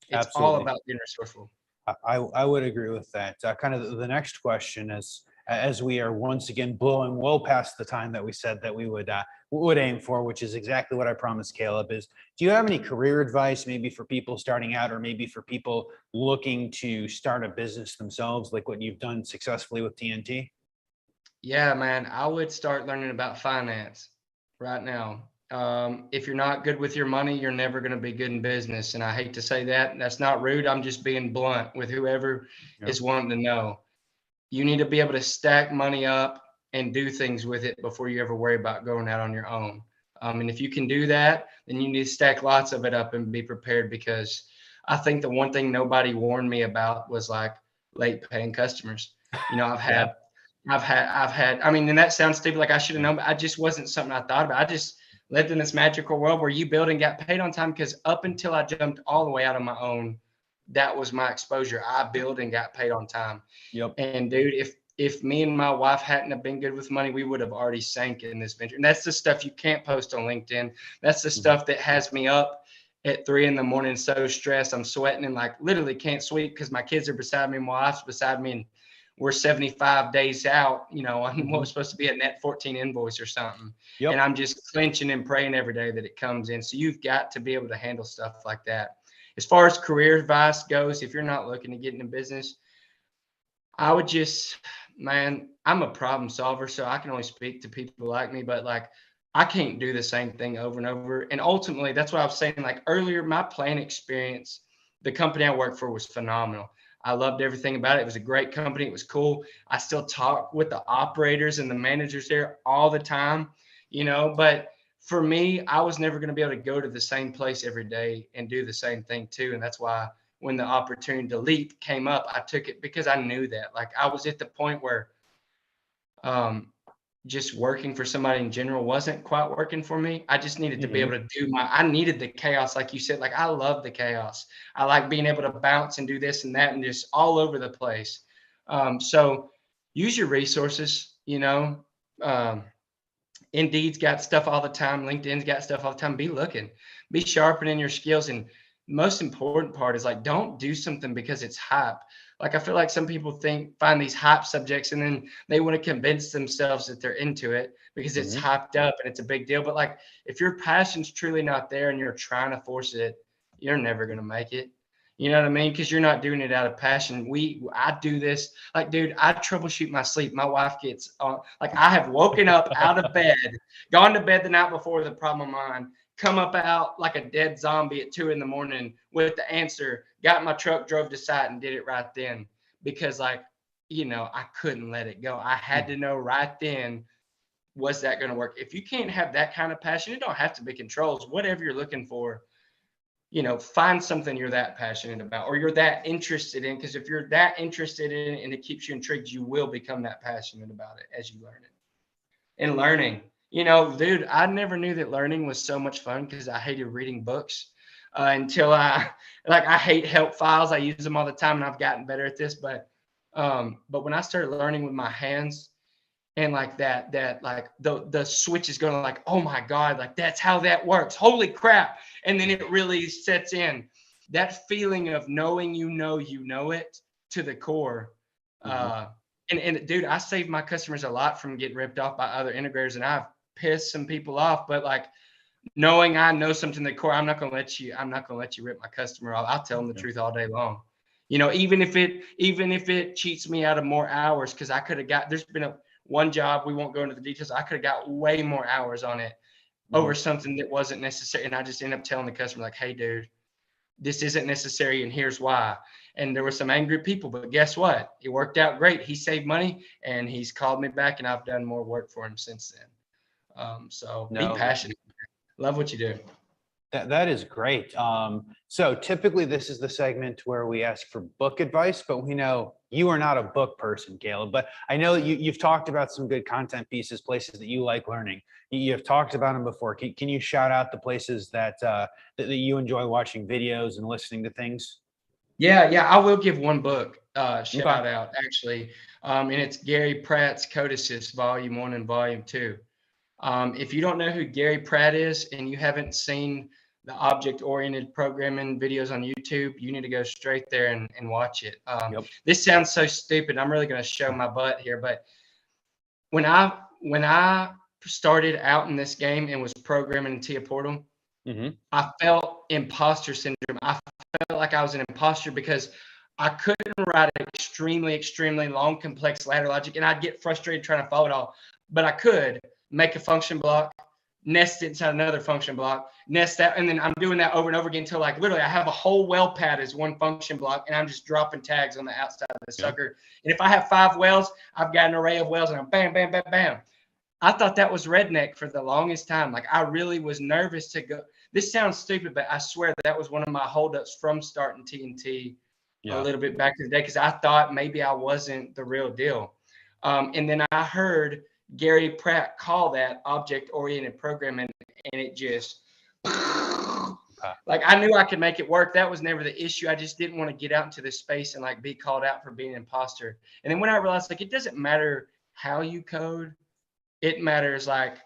It's all about being resourceful. I would agree with that. Kind of the next question is, as we are once again blowing well past the time that we said that we would aim for, which is exactly what I promised, Kaleb, is, do you have any career advice, maybe for people starting out, or maybe for people looking to start a business themselves, like what you've done successfully with TNT? Yeah, man, I would start learning about finance right now. If you're not good with your money, you're never going to be good in business. And I hate to say that. That's not rude. I'm just being blunt with whoever is wanting to know. You need to be able to stack money up and do things with it before you ever worry about going out on your own. And if you can do that, then you need to stack lots of it up and be prepared, because I think the one thing nobody warned me about was like late paying customers. I've had, I mean, and that sounds stupid, like I should have known, but I just wasn't something I thought about. I just lived in this magical world where you build and got paid on time, because up until I jumped all the way out on my own, that was my exposure. I built and got paid on time. Yep. And dude, if me and my wife hadn't have been good with money, we would have already sank in this venture. And that's the stuff you can't post on LinkedIn. That's the stuff that has me up at 3 a.m, so stressed. I'm sweating and like literally can't sleep because my kids are beside me, my wife's beside me, and we're 75 days out, you know, on what was Mhm. supposed to be a net 14 invoice or something. And Yep. I'm just clenching and praying every day that it comes in. So you've got to be able to handle stuff like that. As far as career advice goes, if you're not looking to get into business, I would just, man, I'm a problem solver, so I can only speak to people like me, but like I can't do the same thing over and over. And ultimately, that's what I was saying like earlier, my plant experience, the company I worked for was phenomenal. I loved everything about it. It was a great company. It was cool. I still talk with the operators and the managers there all the time, you know, but for me, I was never going to be able to go to the same place every day and do the same thing too. And that's why when the opportunity to leap came up, I took it because I knew that. Like I was at the point where um, just working for somebody in general wasn't quite working for me. I just needed to be Mhm. able to do I needed the chaos, like you said. Like I love the chaos. I like being able to bounce and do this and that and just all over the place. So use your resources, you know. Um, Indeed's got stuff all the time. LinkedIn's got stuff all the time. Be looking, be sharpening your skills. And most important part is like, don't do something because it's hype. Like I feel like some people find these hype subjects and then they want to convince themselves that they're into it because it's Mhm. hyped up and it's a big deal. But like, if your passion's truly not there and you're trying to force it, you're never going to make it. You know what I mean? Because you're not doing it out of passion. I do this like, dude, I troubleshoot my sleep. My wife gets on, like, I have woken up out of bed, gone to bed the night before with a problem of mine, come up out like a dead zombie at 2 a.m. with the answer, got in my truck, drove to site, and did it right then. Because, like, you know, I couldn't let it go. I had to know right then, was that going to work? If you can't have that kind of passion, it don't have to be controls. Whatever you're looking for, you know, find something you're that passionate about or you're that interested in. Because if you're that interested in it and it keeps you intrigued, you will become that passionate about it as you learn it. And learning, you know, dude, I never knew that learning was so much fun because I hated reading books until I hate help files. I use them all the time and I've gotten better at this. But when I started learning with my hands, and like that like the switch is going to like, oh my god, like that's how that works, holy crap. And then it really sets in, that feeling of knowing, you know it to the core. Mhm. And dude, I saved my customers a lot from getting ripped off by other integrators, and I've pissed some people off, but like knowing I know something to the core, I'm not gonna let you rip my customer off. I'll tell them the Yeah. truth all day long, you know, even if it cheats me out of more hours, because I could have got, there's been one job, we won't go into the details, I could have got way more hours on it over Mhm. something that wasn't necessary. And I just end up telling the customer, like, hey, dude, this isn't necessary and here's why. And there were some angry people, but guess what? It worked out great. He saved money and he's called me back and I've done more work for him since then. So be No, passionate. Love what you do. that is great. So typically this is the segment where we ask for book advice, but we know you are not a book person, Kaleb. But I know that you've talked about some good content pieces, places that you like learning. You've talked about them before. Can you shout out the places that you enjoy watching videos and listening to things? Yeah, I will give one book Okay. shout out actually, and it's Gary Pratt's Codices Volume 1 and Volume 2. If you don't know who Gary Pratt is and you haven't seen the object-oriented programming videos on YouTube, you need to go straight there and watch it. Yep. This sounds so stupid. I'm really going to show my butt here, but when I started out in this game and was programming in TIA Portal, Mm-hmm. I felt imposter syndrome. I felt like I was an imposter because I couldn't write extremely long, complex ladder logic, and I'd get frustrated trying to follow it all. But I could make a function block, nest it inside another function block, nest that, and then I'm doing that over and over again until like literally I have a whole well pad as one function block, and I'm just dropping tags on the outside of the Yep. sucker. And if I have 5 wells, I've got an array of wells, and I'm bam, bam, bam, bam. I thought that was redneck for the longest time. Like I really was nervous to go. This sounds stupid, but I swear that was one of my holdups from starting TNT a Yeah. little bit back in the day, because I thought maybe I wasn't the real deal. And then I heard Gary Pratt call that object-oriented programming, and it just like I knew I could make it work. That was never the issue. I just didn't want to get out into this space and like be called out for being an imposter. And then when I realized like it doesn't matter how you code, it matters like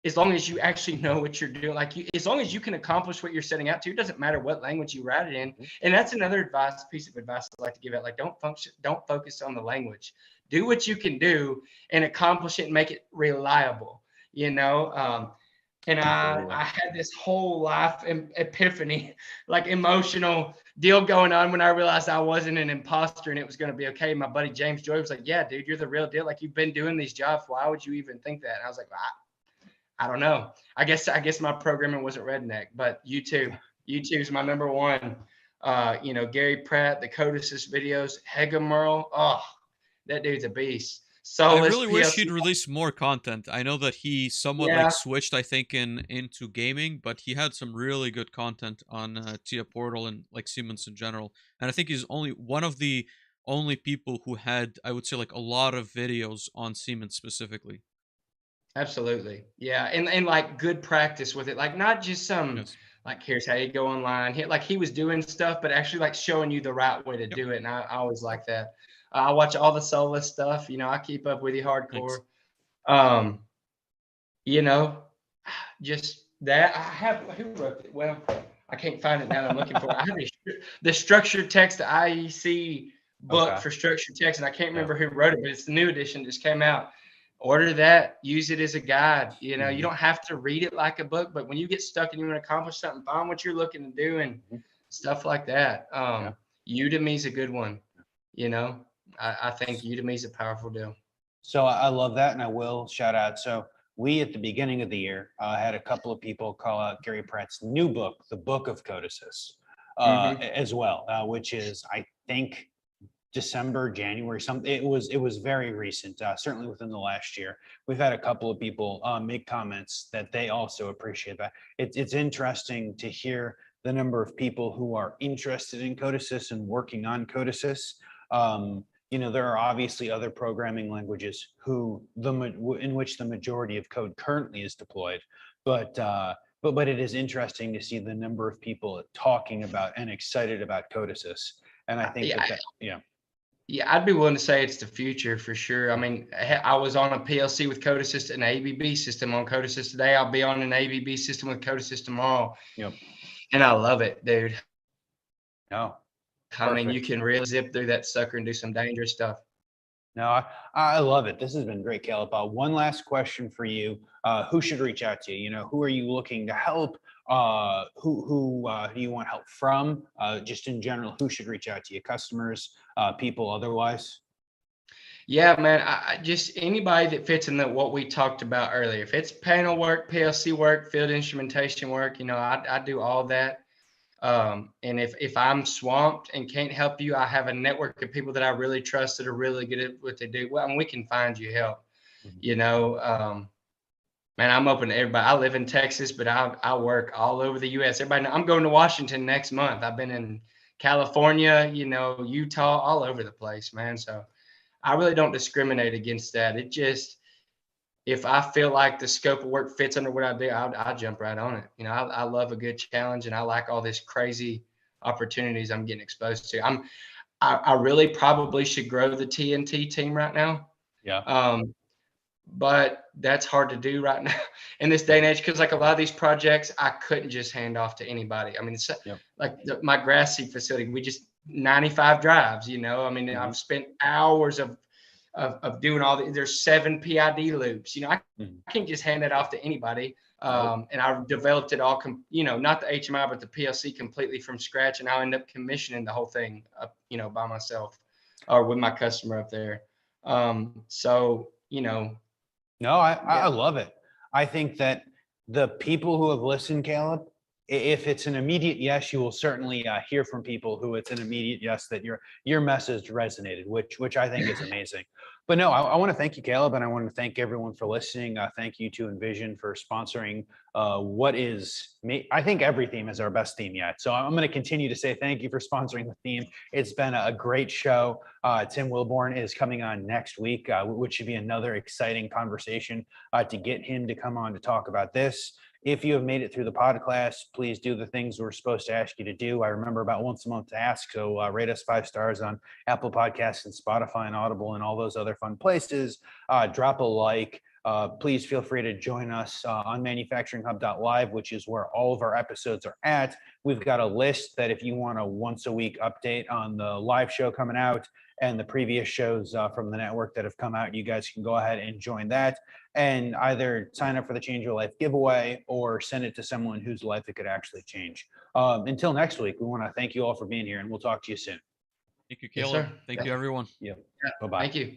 as long as you actually know what you're doing, as long as you can accomplish what you're setting out to, it doesn't matter what language you write it in. And that's another piece of advice I like to give out. Like, don't focus on the language. Do what you can do and accomplish it and make it reliable, and I had this whole life epiphany, like emotional deal going on when I realized I wasn't an imposter and it was going to be okay. My buddy James Joy was like, "Yeah, dude, you're the real deal. Like, you've been doing these jobs. Why would you even think that?" And I was like, I don't know. I guess my programming wasn't redneck, but YouTube's my number one. Gary Pratt, the Codesys videos, Hega Merle. Oh, that dude's a beast. I really wish he'd release more content. I know that he somewhat like switched, I think, into gaming, but he had some really good content on TIA Portal and like Siemens in general. And I think he's only one of the only people who had, I would say, like a lot of videos on Siemens specifically. Absolutely. Yeah. And like good practice with it. Like not just some like, here's how you go online. He was doing stuff, but actually like showing you the right way to do it. And I always like that. I watch all the Solus stuff. I keep up with you hardcore. Just that. Who wrote it? Well, I can't find it now that I'm looking for it. I have the structured text IEC book for structured text, and I can't remember who wrote it, but it's the new edition that just came out. Order that, use it as a guide. You don't have to read it like a book, but when you get stuck and you want to accomplish something, find what you're looking to do and stuff like that. Udemy's a good one. I think Udemy's a powerful deal. So I love that, and I will shout out. So we, at the beginning of the year, had a couple of people call out Gary Pratt's new book, The Book of Codesys, as well, which is, I think, December, January, something. It was very recent, certainly within the last year. We've had a couple of people make comments that they also appreciate that. It's interesting to hear the number of people who are interested in Codesys and working on Codesys. There are obviously other programming languages in which the majority of code currently is deployed, but it is interesting to see the number of people talking about and excited about Codesys. And I think Yeah, I'd be willing to say it's the future for sure. I mean, I was on a PLC with Codesys, an ABB system on Codesys today. I'll be on an ABB system with Codesys tomorrow. Yep. And I love it, dude. No. I mean, you can really zip through that sucker and do some dangerous stuff. No, I love it. This has been great, Kaleb. One last question for you. Who should reach out to you? Who are you looking to help? Who do you want help from? Just in general, who should reach out to you? Customers, people, otherwise? Yeah, man. I just anybody that fits in what we talked about earlier. If it's panel work, PLC work, field instrumentation work, I do all that. And if I'm swamped and can't help you, I have a network of people that I really trust that are really good at what they do. Well, and we can find you help. Man, I'm open to everybody. I live in Texas, but I work all over the U.S. Everybody know I'm going to Washington next month. I've been in California, Utah, all over the place, man. So I really don't discriminate against that. It just, if I feel like the scope of work fits under what I do, I'll jump right on it. I love a good challenge, and I like all these crazy opportunities I'm getting exposed to. I really probably should grow the TNT team right now. Yeah. But that's hard to do right now in this day and age, because like a lot of these projects, I couldn't just hand off to anybody. I mean, it's like my grass seed facility, we just 95 drives, I mean, I've spent hours of doing all there's 7 PID loops, I can't just hand that off to anybody. And I've developed it all, not the HMI, but the PLC completely from scratch. And I'll end up commissioning the whole thing up, by myself or with my customer up there. No, I love it. I think that the people who have listened, Kaleb, if it's an immediate yes, you will certainly hear from people who it's an immediate yes that your message resonated, which I think is amazing. But no, I want to thank you, Kaleb, and I want to thank everyone for listening. Thank you to Envision for sponsoring what is, I think every theme is our best theme yet. So I'm going to continue to say thank you for sponsoring the theme. It's been a great show. Tim Wilborn is coming on next week, which should be another exciting conversation to get him to come on to talk about this. If you have made it through the podcast, please do the things we're supposed to ask you to do. I remember about once a month to ask. So rate us 5 stars on Apple Podcasts and Spotify and Audible and all those other fun places. Drop a like. please feel free to join us on manufacturinghub.live, which is where all of our episodes are at. We've got a list that if you want a once a week update on the live show coming out and the previous shows from the network that have come out, you guys can go ahead and join that and either sign up for the Change Your Life giveaway or send it to someone whose life it could actually change. Until next week, we want to thank you all for being here, and we'll talk to you soon. Thank you, Kaleb. Yes, sir. Thank you, everyone. Yep. Yeah. Bye-bye. Thank you.